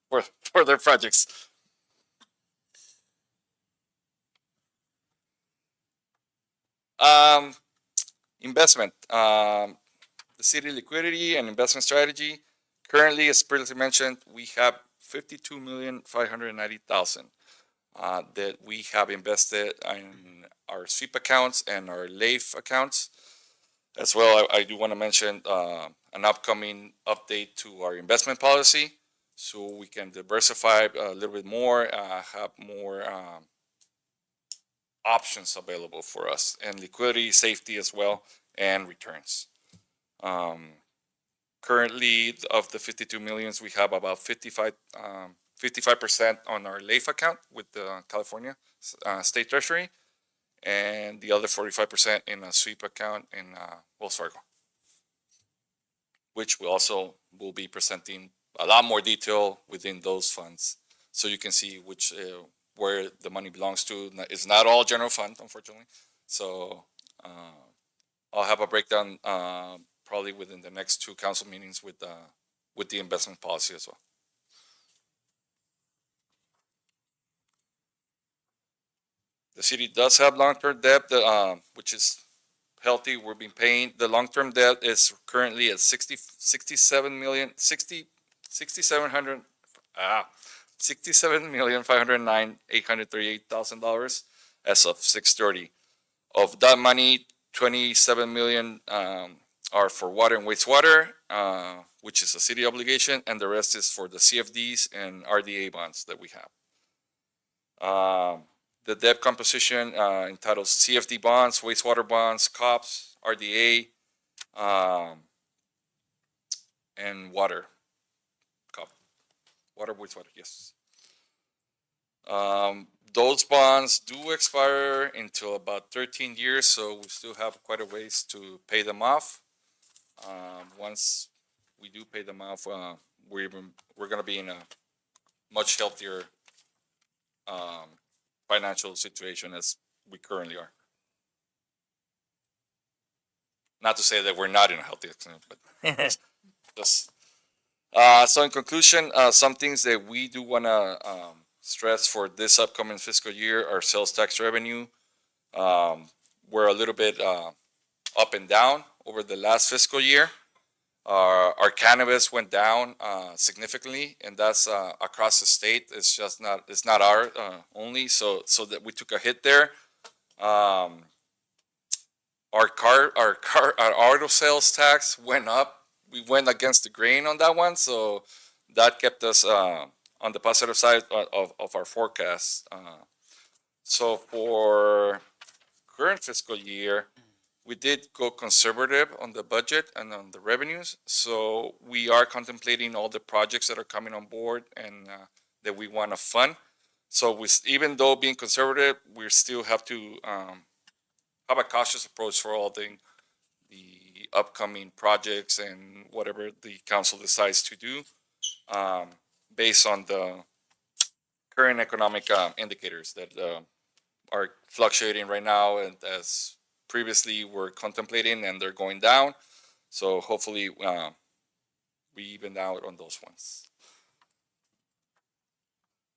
for their projects. Investment. The city liquidity and investment strategy. Currently, as previously mentioned, we have 52,590,000 that we have invested in our sweep accounts and our LAIF accounts. As well, I do want to mention an upcoming update to our investment policy, so we can diversify a little bit more, have more options available for us, and liquidity, safety as well, and returns. Currently, of the 52 millions, we have about 55% on our LAIF account with the California State Treasury, and the other 45% in a sweep account in Wells Fargo, which we also will be presenting a lot more detail within those funds, so you can see which where the money belongs to. It's not all general fund, unfortunately. So I'll have a breakdown probably within the next two council meetings with the investment policy as well. The city does have long-term debt, which is healthy. We've been paying. The long-term debt is currently at 67,509,838,000 as of 6/30. Of that money, 27 million are for water and wastewater, which is a city obligation, and the rest is for the CFDs and RDA bonds that we have. The debt composition entitles CFD bonds, wastewater bonds, COPS, RDA, and water. COP. Water, wastewater, yes. Those bonds do expire until about 13 years, so we still have quite a ways to pay them off. Once we do pay them off, we're going to be in a much healthier financial situation as we currently are. Not to say that we're not in a healthy extent, but just. So in conclusion, some things that we do want to stress for this upcoming fiscal year are sales tax revenue. We're a little bit up and down over the last fiscal year. Our cannabis went down significantly, and that's across the state. It's just not. It's not our only. So that we took a hit there. Our auto sales tax went up. We went against the grain on that one, so that kept us on the positive side of our forecast. So for current fiscal year, we did go conservative on the budget and on the revenues. So we are contemplating all the projects that are coming on board and that we want to fund. So even though being conservative, we still have to have a cautious approach for all the upcoming projects and whatever the council decides to do based on the current economic indicators that are fluctuating right now, and as previously we're contemplating, and they're going down. So hopefully we even out on those ones.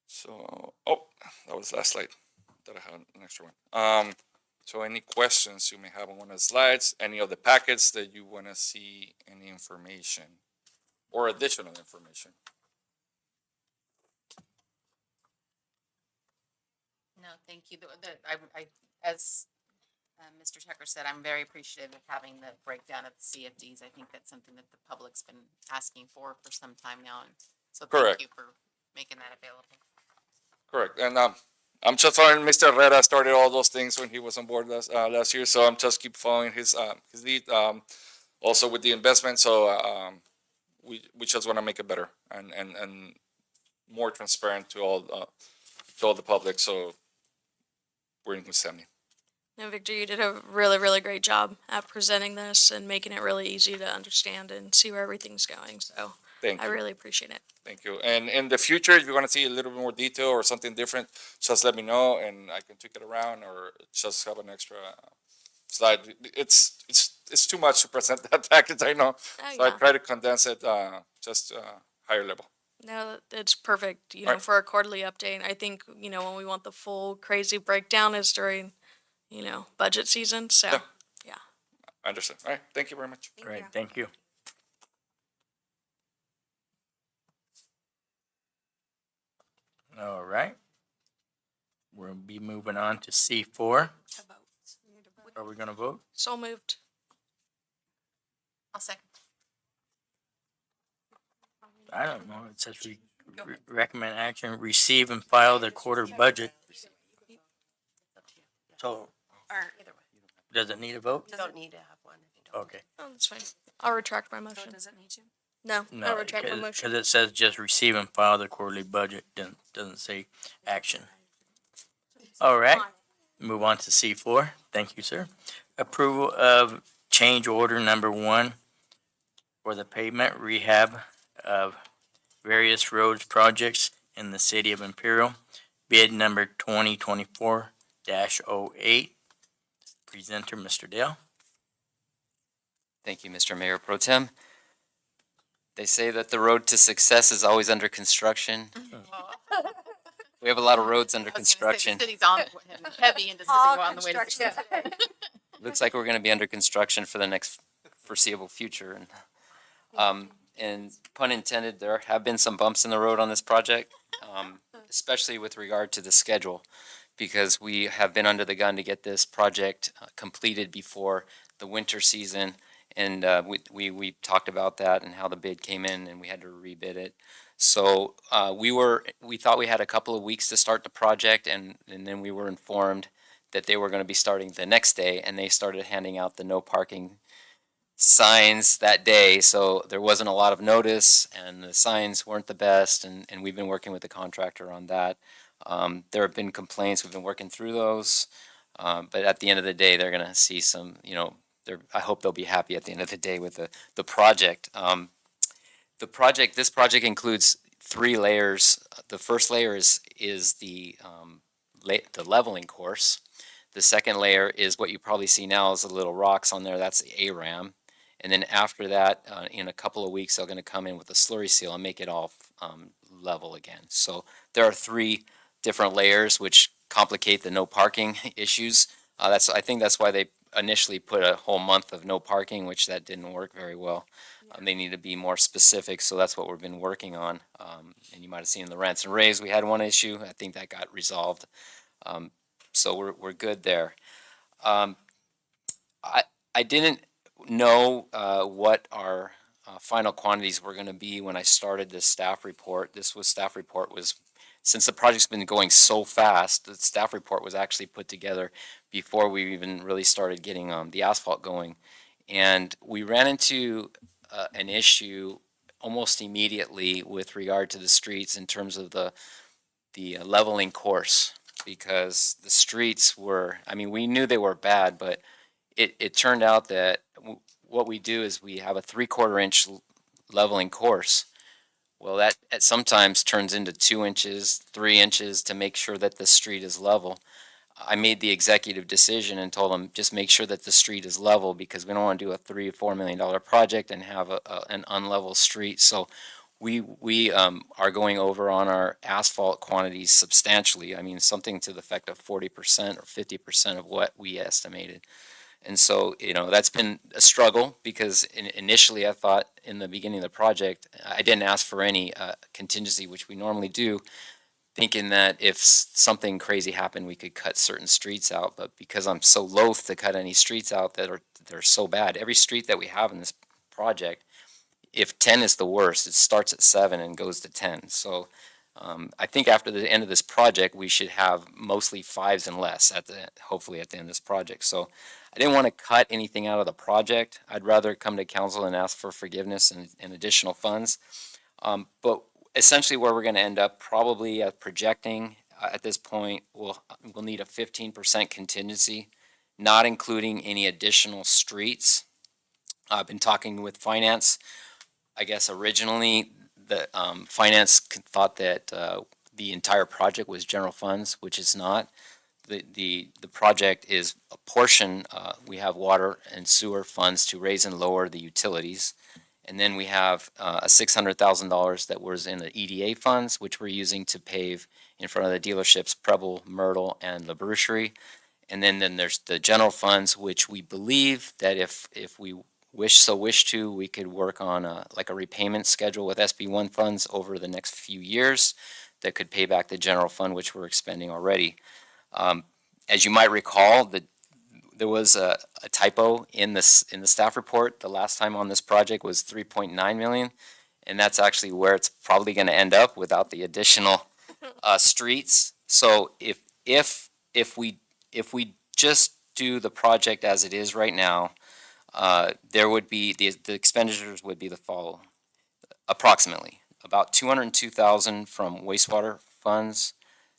So, that was the last slide that I had an extra one. So any questions you may have on one of the slides, any of the packets that you want to see any information or additional information? No, thank you. As Mr. Tucker said, I'm very appreciative of having the breakdown of the CFDs. I think that's something that the public's been asking for some time now. And so thank Correct. you for making that available. Correct. And I'm just following Mr. Herrera started all those things when he was on board last year, so I'm just keep following his lead. Also with the investment, so we just want to make it better and more transparent to all the public. So we're in good standing. No, Victor, you did a really, really great job at presenting this and making it really easy to understand and see where everything's going. So Thank I you. really appreciate it. Thank you. And in the future, if you want to see a little bit more detail or something different, just let me know and I can tweak it around or just have an extra slide. It's too much to present that package, I know. Oh, So I yeah. try to condense it just higher level. No, it's perfect, you know, Right. for a quarterly update. I think, you know, when we want the full crazy breakdown is during, you know, budget season. So, Yeah. yeah. I understand. All right. Thank you very much. Thank Great, you. thank you. All right. We'll be moving on to C4. Are we gonna vote? So moved. I'll second. I don't know. It says recommend action, receive and file the quarter budget. So Or either way. does it need a vote? You don't need to have one if you don't. Okay. Oh, that's fine. I'll retract my motion. Does it need to? No, No, I'll retract my because motion. it says just receive and file the quarterly budget, doesn't say action. All right, move on to C4. Thank you, sir. Approval of change order number 1 for the pavement rehab of various roads projects in the city of Imperial. Bid number 2024-08. Presenter, Mr. Dale. Thank you, Mr. Mayor Pro Tem. They say that the road to success is always under construction. We have a lot of roads under construction. The city's on heavy into city All on the way to construction. success. Looks like we're gonna be under construction for the next foreseeable future. And pun intended, there have been some bumps in the road on this project, especially with regard to the schedule, because we have been under the gun to get this project completed before the winter season. And we talked about that and how the bid came in and we had to rebid it. So we thought we had a couple of weeks to start the project, and then we were informed that they were going to be starting the next day, and they started handing out the no parking signs that day. So there wasn't a lot of notice and the signs weren't the best, and we've been working with the contractor on that. There have been complaints, we've been working through those, but at the end of the day, they're going to see some, you know, I hope they'll be happy at the end of the day with the project. This project includes 3 layers. The first layer is the leveling course. The second layer is what you probably see now is the little rocks on there. That's the ARAM. And then after that, in a couple of weeks, they're going to come in with a slurry seal and make it all level again. So there are 3 different layers, which complicate the no parking issues. I think that's why they initially put a whole month of no parking, which that didn't work very well. They need to be more specific, so that's what we've been working on. And you might have seen in the rents and raise, we had one issue. I think that got resolved. So we're good there. I didn't know what our final quantities were going to be when I started this staff report. Staff report was, since the project's been going so fast, the staff report was actually put together before we even really started getting the asphalt going. And we ran into an issue almost immediately with regard to the streets in terms of the leveling course, because the streets were, I mean, we knew they were bad, but it turned out that what we do is we have a 3/4 inch leveling course. Well, that sometimes turns into 2 inches, 3 inches to make sure that the street is level. I made the executive decision and told them, just make sure that the street is level, because we don't want to do a $3 or $4 million project and have an unlevel street. So we are going over on our asphalt quantities substantially. I mean, something to the effect of 40% or 50% of what we estimated. And so, you know, that's been a struggle, because initially I thought in the beginning of the project, I didn't ask for any contingency, which we normally do. thinking that if something crazy happened, we could cut certain streets out, but because I'm so loath to cut any streets out they're so bad, every street that we have in this project, if 10 is the worst, it starts at 7 and goes to 10. So I think after the end of this project, we should have mostly 5s and less hopefully at the end of this project. So I didn't want to cut anything out of the project. I'd rather come to council and ask for forgiveness and additional funds. But essentially where we're going to end up probably projecting at this point, we'll need a 15% contingency, not including any additional streets. I've been talking with finance. I guess originally the finance thought that the entire project was general funds, which is not. The project is a portion. We have water and sewer funds to raise and lower the utilities. And then we have a $600,000 that was in the EDA funds, which we're using to pave in front of the dealerships, Preble, Myrtle, and La Brucherie. And then there's the general funds, which we believe that if we wish to, we could work on like a repayment schedule with SB1 funds over the next few years that could pay back the general fund, which we're expending already. As you might recall, there was a typo in the staff report. The last time on this project was 3.9 million, and that's actually where it's probably going to end up without the additional streets. So if we just do the project as it is right now, there would be the expenditures would be the following: approximately about 202,000 from wastewater funds,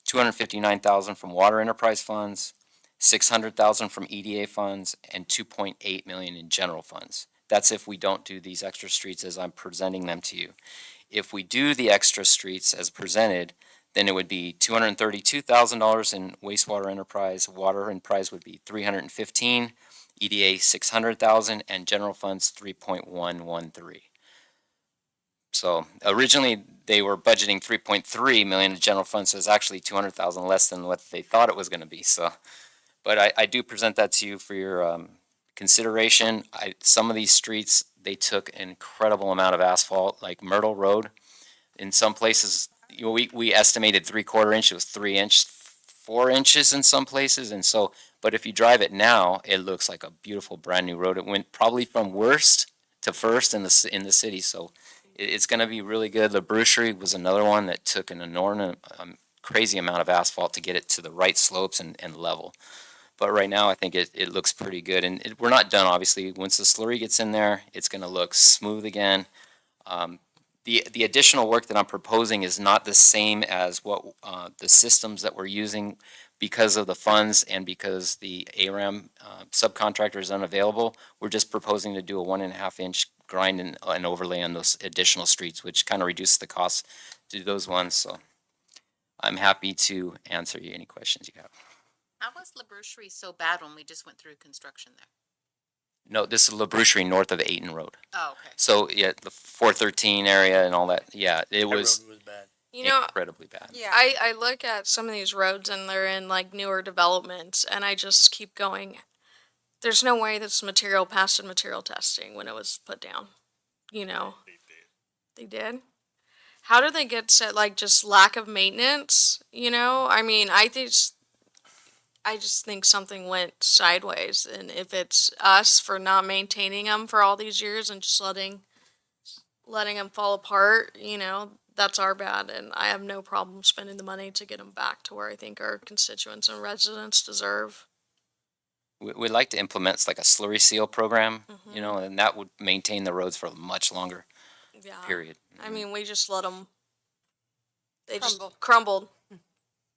259,000 from water enterprise funds, 600,000 from EDA funds, and 2.8 million in general funds. That's if we don't do these extra streets as I'm presenting them to you. If we do the extra streets as presented, then it would be $232,000 in wastewater enterprise. Water enterprise would be 315, EDA 600,000, and general funds 3.113. So originally they were budgeting 3.3 million in general funds, so it's actually 200,000 less than what they thought it was going to be. So, but I do present that to you for your consideration. Some of these streets, they took an incredible amount of asphalt, like Myrtle Road. In some places, you know, we estimated 3/4 inch, it was 3 inch, 4 inches in some places, and so. But if you drive it now, it looks like a beautiful brand new road. It went probably from worst to first in the city, so it's going to be really good. The Brucherie was another one that took an enormous, crazy amount of asphalt to get it to the right slopes and level. But right now, I think it looks pretty good, and we're not done. Obviously, once the slurry gets in there, it's going to look smooth again. The additional work that I'm proposing is not the same as what the systems that we're using. Because of the funds and because the ARAM subcontractor is unavailable, we're just proposing to do a 1.5 inch grind and overlay on those additional streets, which kind of reduces the cost to do those ones. So I'm happy to answer you any questions you have. How was La Brucherie so bad when we just went through construction there? No, this is La Brucherie north of Ayton Road. Oh, okay. So yeah, the 413 area and all that. Yeah, it was bad. You know, incredibly bad. Yeah. I look at some of these roads and they're in like newer developments, and I just keep going, there's no way this material passed in material testing when it was put down. You know? They did? How do they get set, like, just lack of maintenance? You know? I mean, I just think something went sideways, and if it's us for not maintaining them for all these years and just letting them fall apart, you know, that's our bad, and I have no problem spending the money to get them back to where I think our constituents and residents deserve. We'd like to implement like a slurry seal program, you know, and that would maintain the roads for a much longer Yeah. period. I mean, we just let them, they Crumble. just crumbled,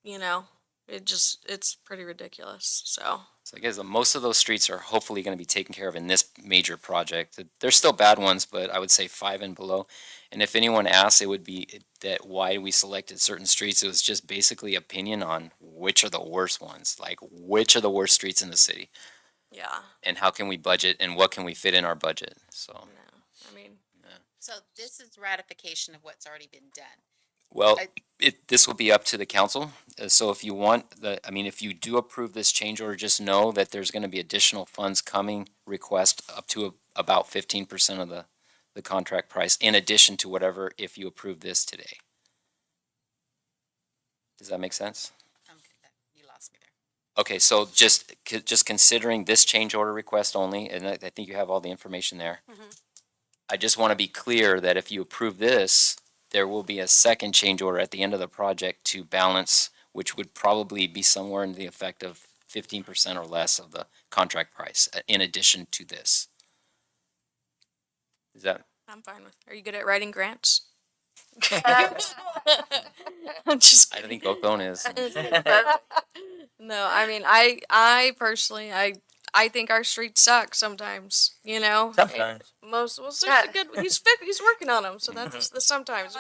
you know? It's pretty ridiculous, so. So I guess most of those streets are hopefully going to be taken care of in this major project. There's still bad ones, but I would say 5 and below. And if anyone asks, it would be that why we selected certain streets. It was just basically opinion on which are the worst ones, like which are the worst streets in the city, Yeah, and how can we budget and what can we fit in our budget. So, no, I mean, So this is ratification of what's already been done. well, this will be up to the council. So if you want if you do approve this change order, just know that there's going to be additional funds coming, request up to about 15% of the contract price, in addition to whatever, if you approve this today. Does that make sense? You lost me there. Okay, so just considering this change order request only, and I think you have all the information there. I just want to be clear that if you approve this, there will be a second change order at the end of the project to balance, which would probably be somewhere in the effect of 15% or less of the contract price, in addition to this. Is that, I'm fine with. Are you good at writing grants? I'm just I kidding. think Othone is. No, I mean, I personally, I think our streets suck sometimes. You know, Sometimes. most well, so it's a good. He's working on them, so that's the sometimes.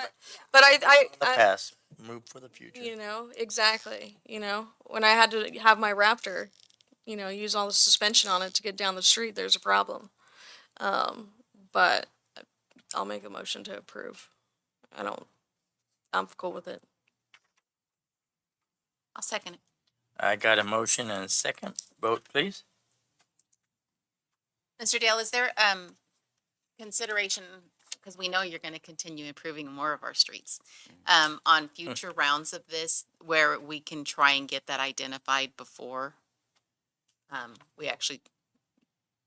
But The past, move for the future. you know, exactly. You know, when I had to have my Raptor, you know, use all the suspension on it to get down the street, there's a problem. But I'll make a motion to approve. I'm cool with it. I'll second it. I got a motion and a second. Vote, please. Mr. Dale, is there, consideration, because we know you're gonna continue improving more of our streets, on future rounds of this, where we can try and get that identified before, we actually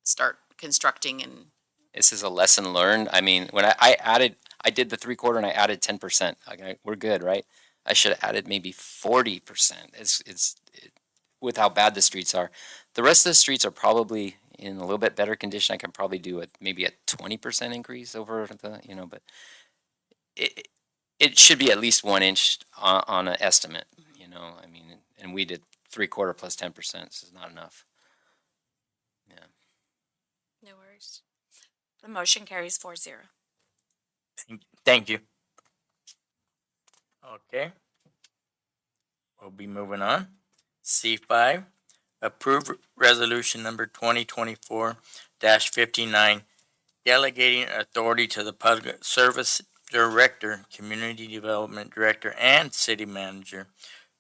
start constructing and, This is a lesson learned. I mean, when I did the 3/4 and I added 10%. We're good, right? I should have added maybe 40%. With how bad the streets are. The rest of the streets are probably in a little bit better condition. I can probably do maybe a 20% increase over the, but it should be at least 1 inch on an estimate, I mean, and we did 3/4 plus 10%. This is not enough. Yeah. No worries. the motion carries 4-0. Thank you. Okay. We'll be moving on. C5, approve resolution number 2024-59, delegating authority to the Public Service Director, Community Development Director, and City Manager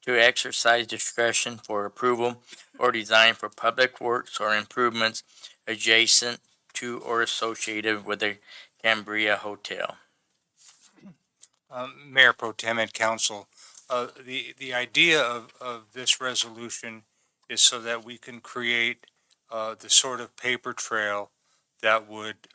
to exercise discretion for approval or design for public works or improvements adjacent to or associated with the Cambria Hotel. Mayor Pro Tem and Council, the idea of this resolution is so that we can create the sort of paper trail that would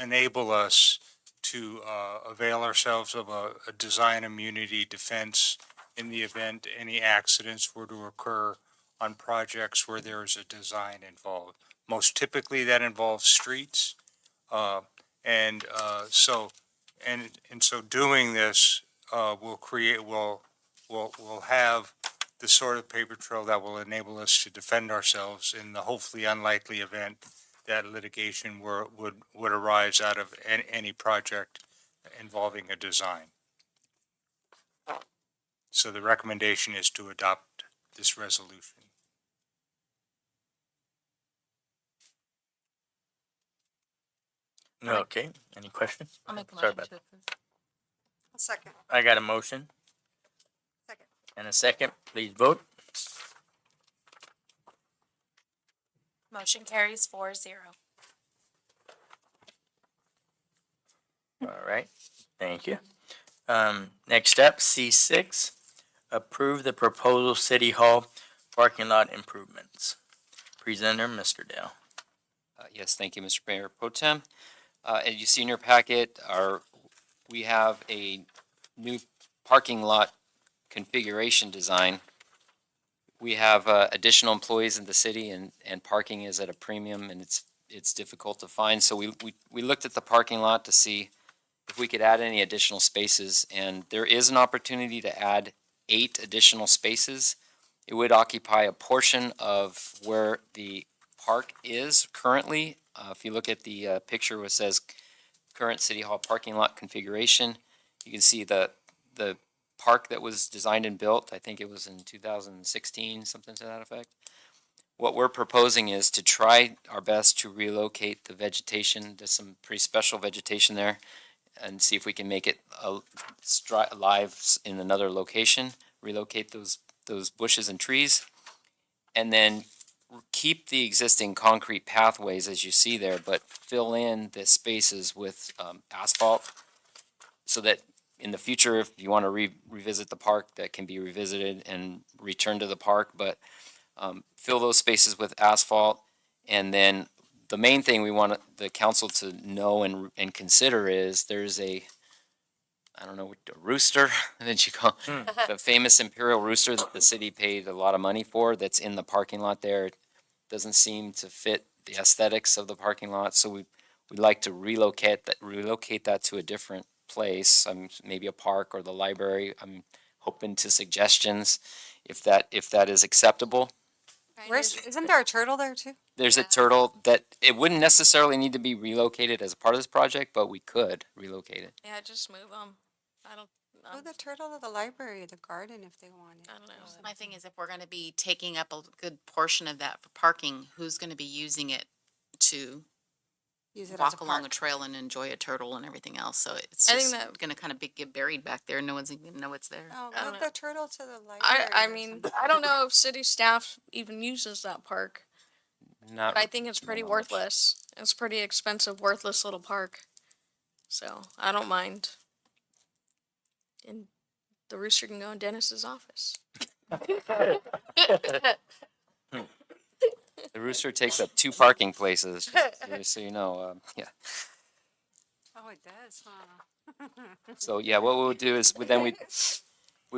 enable us to avail ourselves of a design immunity defense in the event any accidents were to occur on projects where there is a design involved. Most typically, that involves streets, and so doing this, we'll have the sort of paper trail that will enable us to defend ourselves in the hopefully unlikely event that litigation would arise out of any project involving a design. So the recommendation is to adopt this resolution. Okay, any questions? I'll make a Sorry motion about to approve. A second. I got a motion Second. and a second. Please vote. Motion carries 4-0. All right, thank you. Next up, C6, approve the proposal City Hall parking lot improvements. Presenter, Mr. Dale. Yes, thank you, Mr. Mayor Pro Tem. As you see in your packet, we have a new parking lot configuration design. We have additional employees in the city, and parking is at a premium, and it's difficult to find. So we looked at the parking lot to see if we could add any additional spaces, and there is an opportunity to add 8 additional spaces. It would occupy a portion of where the park is currently. If you look at the picture where it says current City Hall parking lot configuration, you can see the park that was designed and built. I think it was in 2016, something to that effect. What we're proposing is to try our best to relocate the vegetation. There's some pretty special vegetation there, and see if we can make it live in another location, relocate those bushes and trees, and then keep the existing concrete pathways as you see there, but fill in the spaces with asphalt, so that in the future, if you want to revisit the park, that can be revisited and return to the park, but fill those spaces with asphalt. And then the main thing we want the council to know and consider is there's I don't know, a rooster that you call, the famous Imperial rooster that the city paid a lot of money for that's in the parking lot there. It doesn't seem to fit the aesthetics of the parking lot, so we'd like to relocate that to a different place, maybe a park or the library. I'm open to suggestions if that is acceptable. Isn't there a turtle there too? There's a turtle that it wouldn't necessarily need to be relocated as a part of this project, but we could relocate it. Yeah, just move them. I don't. Move the turtle to the library, or the garden if they want it. I don't know. My thing is, if we're gonna be taking up a good portion of that for parking, who's gonna be using it to Use it as a walk along a park. trail and enjoy a turtle and everything else? So it's I think just that- gonna kind of get buried back there. No one's even gonna know it's there. Oh, I don't move know. the turtle to the library. I or mean, something. I don't know if city staff even uses that park, Not, but I think it's pretty knowledge. worthless. It's pretty expensive, worthless little park. So I don't mind. And the rooster can go in Dennis's office. The rooster takes up 2 parking places, just so you know, yeah. Oh, it does, huh? So, yeah, what we would do is, we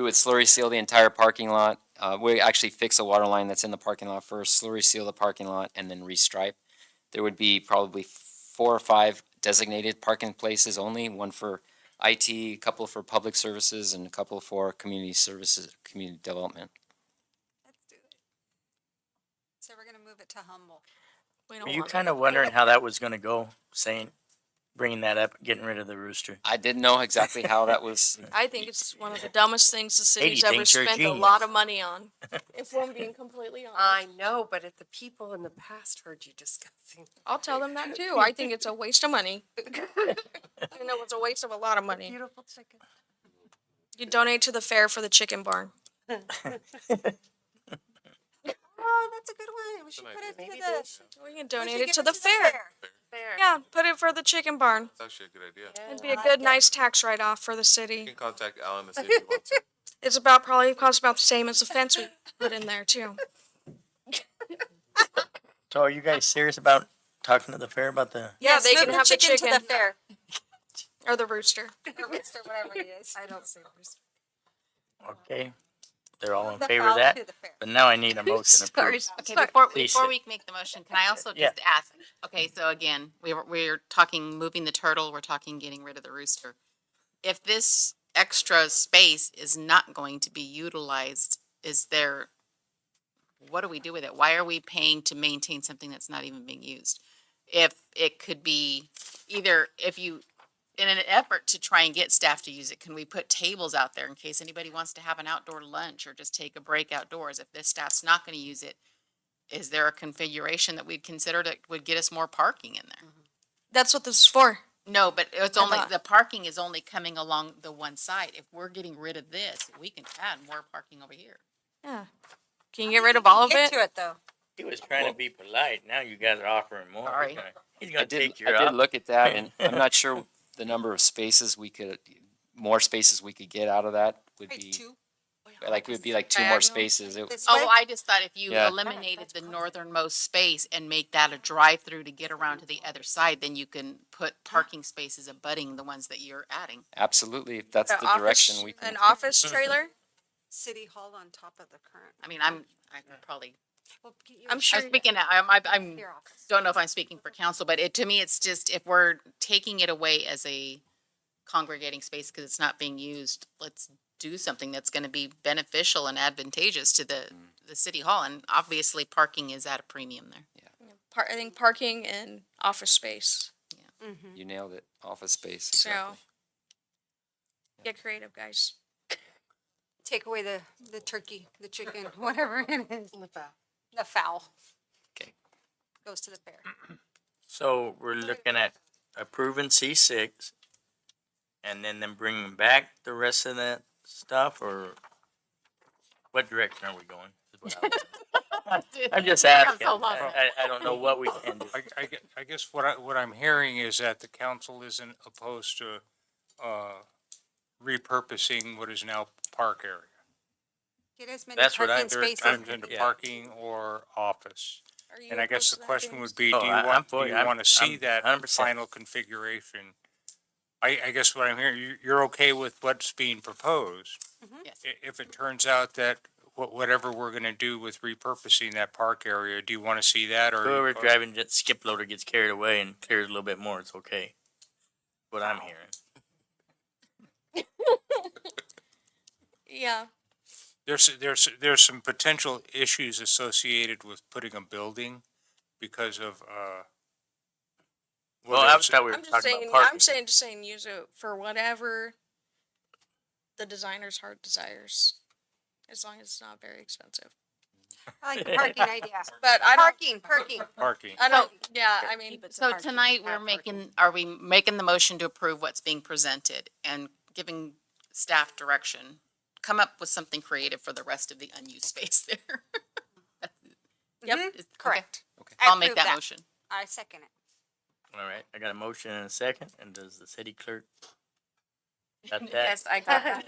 would slurry seal the entire parking lot. We actually fix a water line that's in the parking lot first, slurry seal the parking lot, and then restripe. There would be probably 4 or 5 designated parking places only, one for IT, a couple for public services, and a couple for community services, community development. Let's do it. So we're gonna move it to Humboldt. We don't Were you want kind of wondering how that was gonna go, bringing that up, getting rid of the rooster? I didn't know exactly how that was. I think it's one of the dumbest things the city's ever thinks you're a spent a genius. lot of money on. If I'm being completely honest. I know, but if the people in the past heard you discussing. I'll tell them that too. I think it's a waste of money. I know it's a waste of a lot of money. Beautiful chicken. You donate to the fair for the chicken barn. Oh, that's a good one. We should put it Maybe to they the. We can we should donate give it to the fair. Yeah, put it for the chicken barn. That's actually a good idea. It'd be a good, nice tax write-off for the You city. can contact Alan and see if he wants it. It's about, probably costs about the same as the fence we put in there too. So are you guys serious about talking to the fair about the, Yeah, they move can have the to the chicken fair. or the rooster. Or rooster, whatever it is. I don't say rooster. okay? They're all in The favor of fowl that, to the fair. but now I need a motion Sorry. approved. Okay, Sorry. Please before sit. we make the motion, can I also Yeah. just ask, okay, so again, we're talking moving the turtle, we're talking getting rid of the rooster. If this extra space is not going to be utilized, what do we do with it? Why are we paying to maintain something that's not even being used? If it could be either, in an effort to try and get staff to use it, can we put tables out there in case anybody wants to have an outdoor lunch or just take a break outdoors? If this staff's not gonna use it, is there a configuration that we'd consider that would get us more parking in there? That's what this is for. No, but it's I only, thought- the parking is only coming along the one side. If we're getting rid of this, we can add more parking over here. Yeah. Can you get rid of all of Get it? to it though. He was trying to be polite, now you guys are offering more. Sorry. He's I gonna did, take I your did up. look at that, and I'm not sure the number of spaces more spaces we could get out of that would Wait, be, two? like, it would be like 2 more Diagonal? spaces. This Oh, way? well, I just thought if you Yeah. eliminated the northernmost space and make that a drive-through to get around to the other side, then you can put parking spaces abutting the ones that you're adding. Absolutely, if that's An the direction office- we can. An office trailer? City Hall on top of the current. I mean, I probably, Well, get you I'm a- sure- I'm speaking, I'm, Your office. don't know if I'm speaking for council, but to me, it's just, if we're taking it away as a congregating space because it's not being used, let's do something that's gonna be beneficial and advantageous to the city hall, and obviously parking is at a premium there. I think parking and office space. You nailed it, office space, So exactly. get creative, guys. Take away the turkey, the chicken, whatever it is. The fowl. Okay. Goes to the fair. So we're looking at approving C6 and then bringing back the rest of that stuff, or what direction are we going? Is what I'm just asking. I don't know what we can do. I guess what I'm hearing is that the council isn't opposed to, repurposing what is now park area. Get as many That's what I parking heard. spaces. Turns into Yeah. parking or office. Are you And I guess opposed the to that, question James? would be, Oh, do you I'm want, for do it. you want to see I'm that 100%. final configuration? I guess what I'm hearing, you're okay with what's being proposed? Yes. If it turns out that whatever we're gonna do with repurposing that park area, do you want to see that or? Whoever driving that skip loader gets carried away and clears a little bit more, it's okay. What I'm hearing. Yeah. There's some potential issues associated with putting a building because of, Well, I thought we were I'm just talking saying, about parking. I'm saying use it for whatever the designer's heart desires, as long as it's not very expensive. I like the parking idea. But I don't, parking. I don't, yeah, I mean, So tonight, are we making the motion to approve what's being presented and giving staff direction? Come up with something creative for the rest of the unused space there. Yep. Is- Correct. Okay. I I'll make approve that motion. I second it. All right, I got a motion and a second, and does the city clerk got that? Yes, I got that.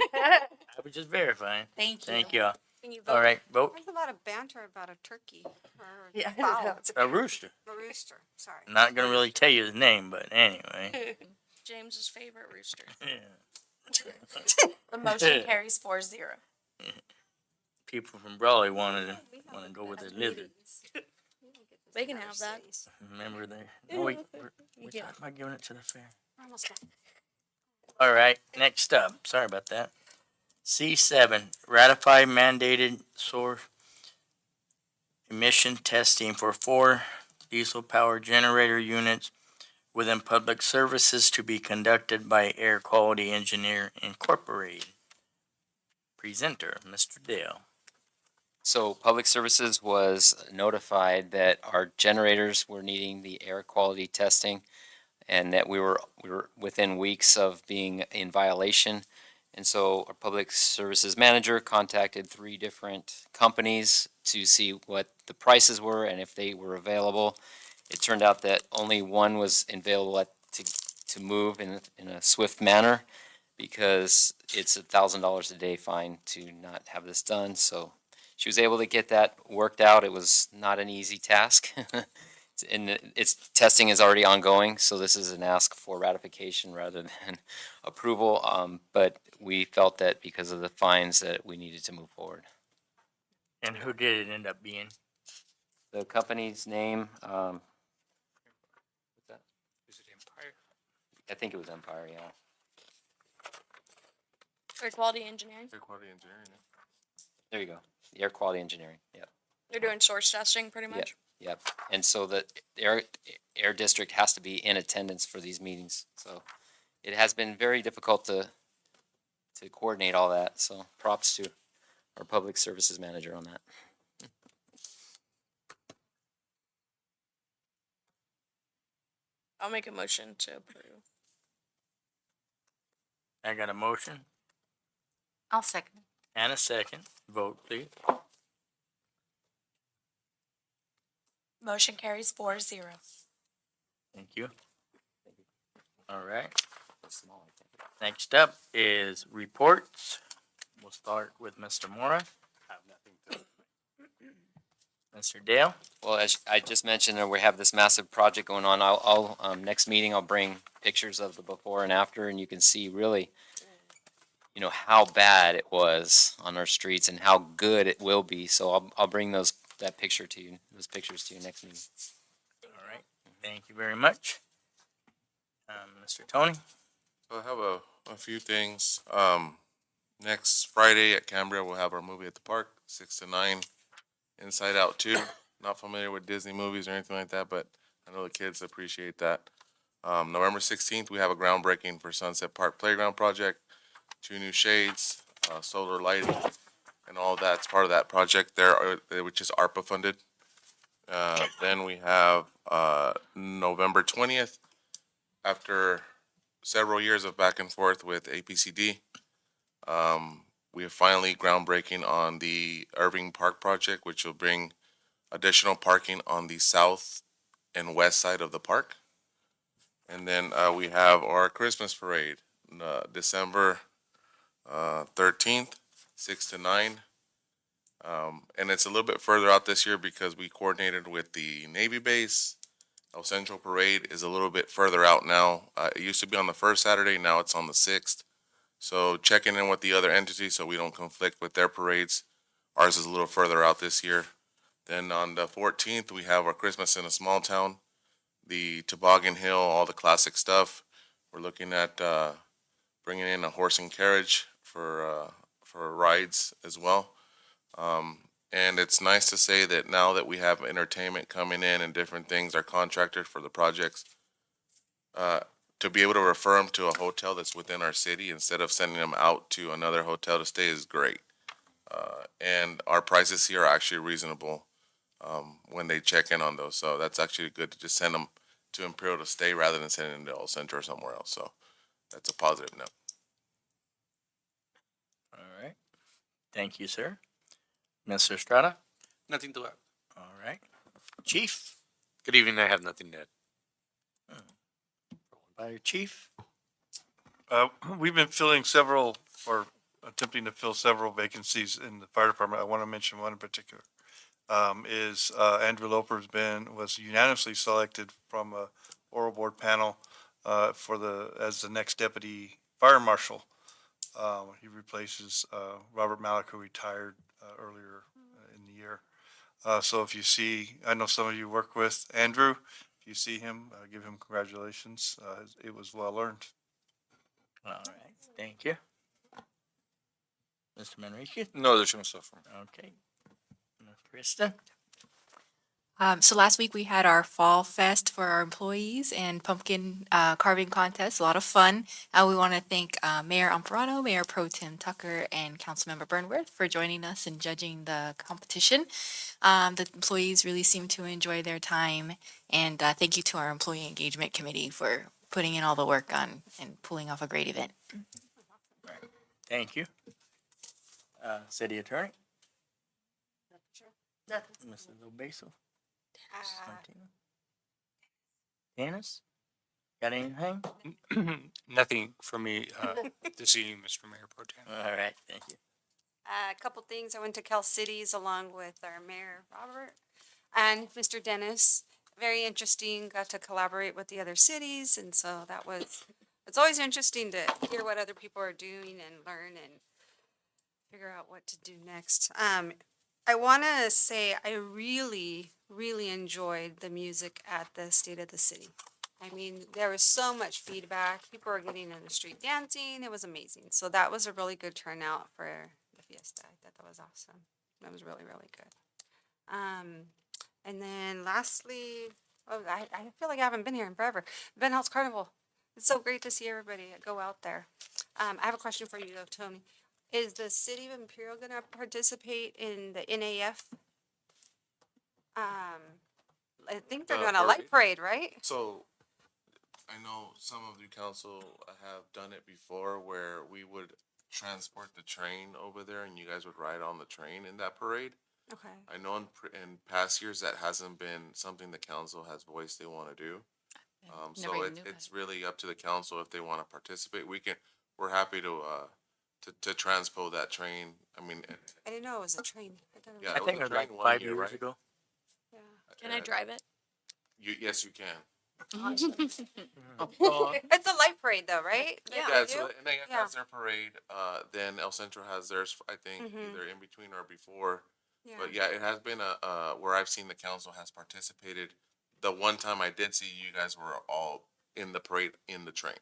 I was just verifying. Thank you. Thank you. can you vote? All right, vote. There's a lot of banter about a turkey or Yeah, a fowl. A rooster. A rooster, sorry. Not gonna really tell you his name, but anyway. James's favorite rooster. Yeah. The motion carries 4-0. People from Brawley wanna go with the lizard. They can have that. Remember they? No, we're talking about giving it to the fair. We're almost done. All right, next up. Sorry about that. C7, ratify mandated source emission testing for 4 diesel power generator units within public services to be conducted by Air Quality Engineer Incorporated. Presenter, Mr. Dale. So Public Services was notified that our generators were needing the air quality testing and that we were within weeks of being in violation. And so our Public Services Manager contacted 3 different companies to see what the prices were and if they were available. It turned out that only one was available to move in a swift manner because it's $1,000 a day fine to not have this done. So she was able to get that worked out. It was not an easy task. And its testing is already ongoing, so this is an ask for ratification rather than approval. But we felt that because of the fines that we needed to move forward. And who did it end up being? The company's name, what's that? Is it Empire? I think it was Empire, yeah. Air quality engineering. Air quality engineering. There you go. The Air Quality Engineering, yep. They're doing source testing pretty much. Yep, and so the air district has to be in attendance for these meetings, so it has been very difficult to coordinate all that, so props to our Public Services Manager on that. I'll make a motion to approve. I got a motion I'll second. and a second. Vote, please. Motion carries 4-0. Thank you. All right. Next up is reports. We'll start with Mr. Mora. Have nothing to. Mr. Dale. Well, as I just mentioned, we have this massive project going on. I'll next meeting, I'll bring pictures of the before and after, and you can see really, you know, how bad it was on our streets and how good it will be. So I'll bring those pictures to you next meeting. All right. Thank you very much. Mr. Tony. So I have a few things. Next Friday at Cambria, we'll have our movie at the park, 6 to 9. Inside Out 2. Not familiar with Disney movies or anything like that, but I know the kids appreciate that. November 16th, we have a groundbreaking for Sunset Park Playground Project. 2 new shades, solar lighting, and all that's part of that project there, which is ARPA funded. Then we have November 20th, after several years of back and forth with APCD, we are finally groundbreaking on the Irving Park project, which will bring additional parking on the south and west side of the park. And then we have our Christmas parade, December 13th, 6 to 9. And it's a little bit further out this year because we coordinated with the Navy base. El Central Parade is a little bit further out now. It used to be on the first Saturday, now it's on the 6th. So checking in with the other entities so we don't conflict with their parades. Ours is a little further out this year. Then on the 14th, we have our Christmas in a Small Town, the Toboggan Hill, all the classic stuff. We're looking at bringing in a horse and carriage for rides as well. And it's nice to say that now that we have entertainment coming in and different things, our contractor for the projects, to be able to refer them to a hotel that's within our city instead of sending them out to another hotel to stay is great. And our prices here are actually reasonable when they check in on those. So that's actually good to just send them to Imperial to stay rather than sending them to El Centro or somewhere else. So that's a positive note. All right. Thank you, sir. Mr. Estrada? Nothing to add. All right. Chief? Good evening. I have nothing to add. Fire Chief? We've been filling several, or attempting to fill several vacancies in the fire department. I want to mention one in particular. Andrew Loper's was unanimously selected from a oral board panel as the next deputy fire marshal. He replaces Robert Malik, who retired earlier in the year. So if you see, I know some of you work with Andrew. If you see him, give him congratulations. It was well earned. All right. Thank you. Mr. Manrique? No additional stuff from me. Okay. Ms. Kristen? So last week we had our Fall Fest for our employees and pumpkin carving contest, a lot of fun. We want to thank Mayor Amparano, Mayor Pro Tem Tucker, and Councilmember Burnworth for joining us and judging the competition. The employees really seemed to enjoy their time, and thank you to our Employee Engagement Committee for putting in all the work on and pulling off a great event. Thank you. City Attorney? Nothing. Mrs. Obeso? Martina? Dennis? Got anything? Nothing for me this evening, Mr. Mayor Pro Tem. All right, thank you. A couple things. I went to Cal Cities along with our mayor, Robert, and Mr. Dennis. Very interesting. Got to collaborate with the other cities, and so it's always interesting to hear what other people are doing and learn and figure out what to do next. I want to say I really, really enjoyed the music at the State of the City. I mean, there was so much feedback. People were getting in the street dancing. It was amazing. So that was a really good turnout for the fiesta. I thought that was awesome. That was really, really good. And then lastly, I feel like I haven't been here in forever. Ben House Carnival. It's so great to see everybody go out there. I have a question for you though, Tony. Is the city of Imperial gonna participate in the NAF? I think they're doing a light parade, right? So I know some of you council have done it before where we would transport the train over there and you guys would ride on the train in that parade. Okay. I know in past years that hasn't been something the council has voiced they want to do. So it's really up to the council if they want to participate. We're happy to transpo that train. I mean, I didn't know it was a train. yeah, I think it was like 5 years ago. Yeah. Can I drive it? Yes, you can. It's a light parade though, right? That Yeah, they so do? NAF Yeah. has their parade, then El Centro has theirs, I think, either in between or before. Yeah. But yeah, it has been where I've seen the council has participated. The one time I did see you guys were all in the parade in the train.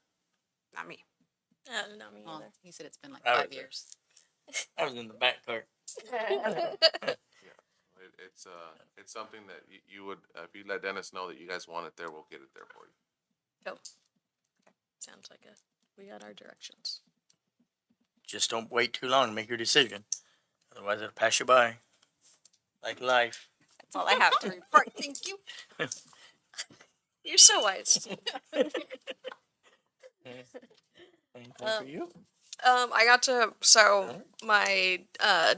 Not me. Not me either. He said it's been like I was 5 there. years. I was in the back part. It's something that you would, if you let Dennis know that you guys want it there, we'll get it there for you. Go. Sounds like we got our directions. Just don't wait too long to make your decision. Otherwise it'll pass you by. Like life. That's all I have to report. Thank you. You're so wise. Anything for you? I got to, so my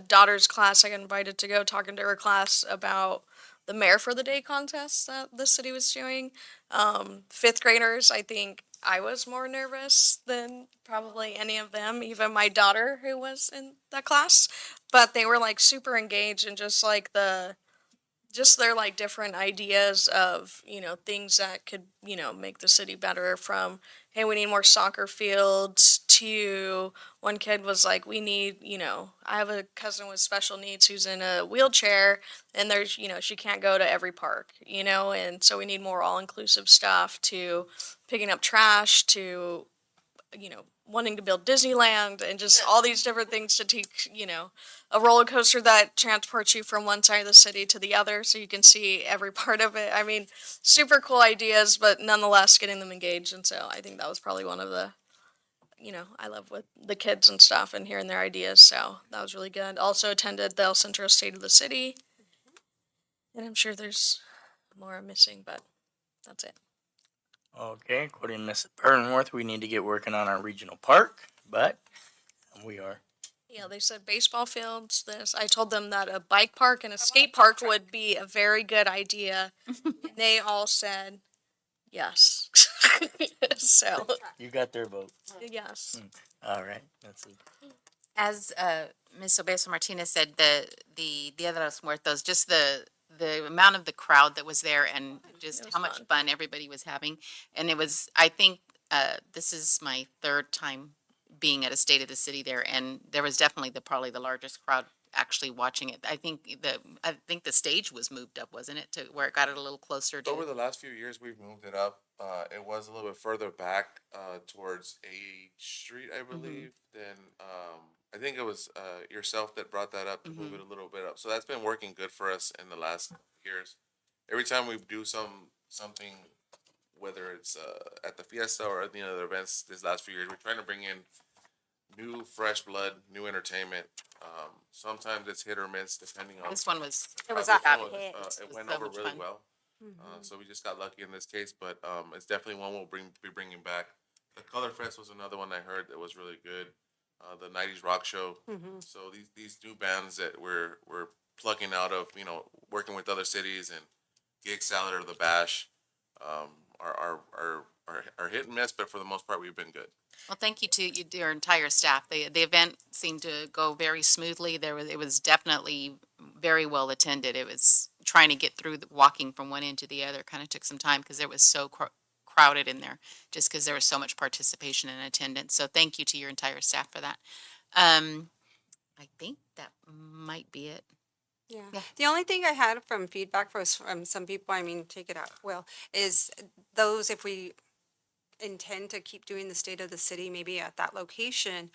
daughter's class, I got invited to go talking to her class about the Mayor for the Day contest that the city was doing. Fifth graders, I think I was more nervous than probably any of them, even my daughter who was in that class. But they were like super engaged and just like just their like different ideas of, things that could, make the city better, from, hey, we need more soccer fields, to one kid was like, we need, I have a cousin with special needs who's in a wheelchair, and there's, she can't go to every park, and so we need more all-inclusive stuff, to picking up trash, to, wanting to build Disneyland, and just all these different things to teach, a roller coaster that transports you from one side of the city to the other so you can see every part of it. I mean, super cool ideas, but nonetheless getting them engaged. And so I think that was probably one of the, I love with the kids and stuff and hearing their ideas. So that was really good. Also attended the El Centro State of the City. And I'm sure there's more I'm missing, but that's it. Okay, according to Mrs. Burnworth, we need to get working on our regional park, but we are. Yeah, they said baseball fields, this. I told them that a bike park and a skate park would be a very good idea. And they all said yes. So, You got their vote. yes. All right, that's it. As Ms. Obeso Martinez said, the Dia de los Muertos, just the amount of the crowd that was there, and just was how much fun. fun everybody was having. And it was, I think, this is my third time being at a State of the City there, and there was definitely probably the largest crowd actually watching it. I think the stage was moved up, wasn't it, to where it got it a little closer to. Over the last few years, we've moved it up. It was a little bit further back, towards A Street, I believe. Then, I think it was, yourself that brought that up to move it a little bit up. So that's been working good for us in the last years. Every time we do something, whether it's, at the Fiesta or any other events these last few years, we're trying to bring in new, fresh blood, new entertainment. Sometimes it's hit or miss depending on. This one was. It was this a one hit. It was went so over much really fun. well. So we just got lucky in this case, but it's definitely one we'll be bringing back. The Color Fest was another one I heard that was really good. The '90s rock show. So these new bands that we're plugging out of, working with other cities, and Gig Salad or the Bash, are hit and miss, but for the most part we've been good. Well, thank you to your entire staff. The event seemed to go very smoothly. It was definitely very well attended. It was trying to get through walking from one end to the other kind of took some time because it was so crowded in there, just because there was so much participation and attendance. So thank you to your entire staff for that. I think that might be it. Yeah. Yeah. The only thing I had from feedback from some people, I mean, take it out, Will, is those, if we intend to keep doing the State of the City, maybe at that location,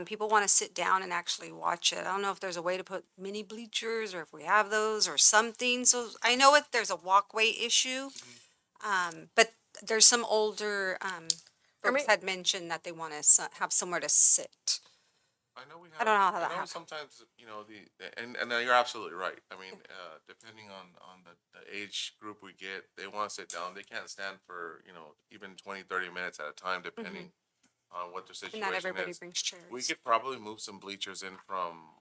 people want to sit down and actually watch it. I don't know if there's a way to put mini bleachers, or if we have those or something. So I know there's a walkway issue, but there's some older folks had mentioned that they want to have somewhere to sit. I know we have. I don't know how that happens. Sometimes, and you're absolutely right. I mean, depending on the age group we get, they want to sit down. They can't stand for, even 20, 30 minutes at a time, depending on what their And situation not everybody is. brings chairs. We could probably move some bleachers in from,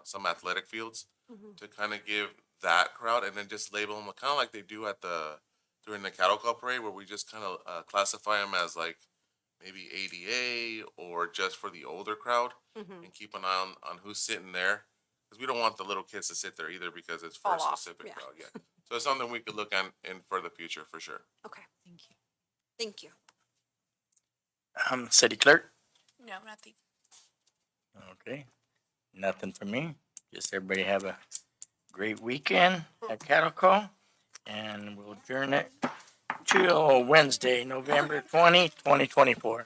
some athletic fields to kind of give that crowd, and then just label them kind of like they do during the Cattle Call Parade, where we just kind of, classify them as like maybe ADA or just for the older crowd, and keep an eye on who's sitting there. Because we don't want the little kids to sit there either, because it's for a Fall off, specific yeah. crowd, yeah. So it's something we could look at in for the future, for sure. Okay. Thank you. Thank you. City Clerk? No, nothing. Okay, nothing for me. Just everybody have a great weekend at Cattle Call, and we'll adjourn it till Wednesday, November 20, 2024.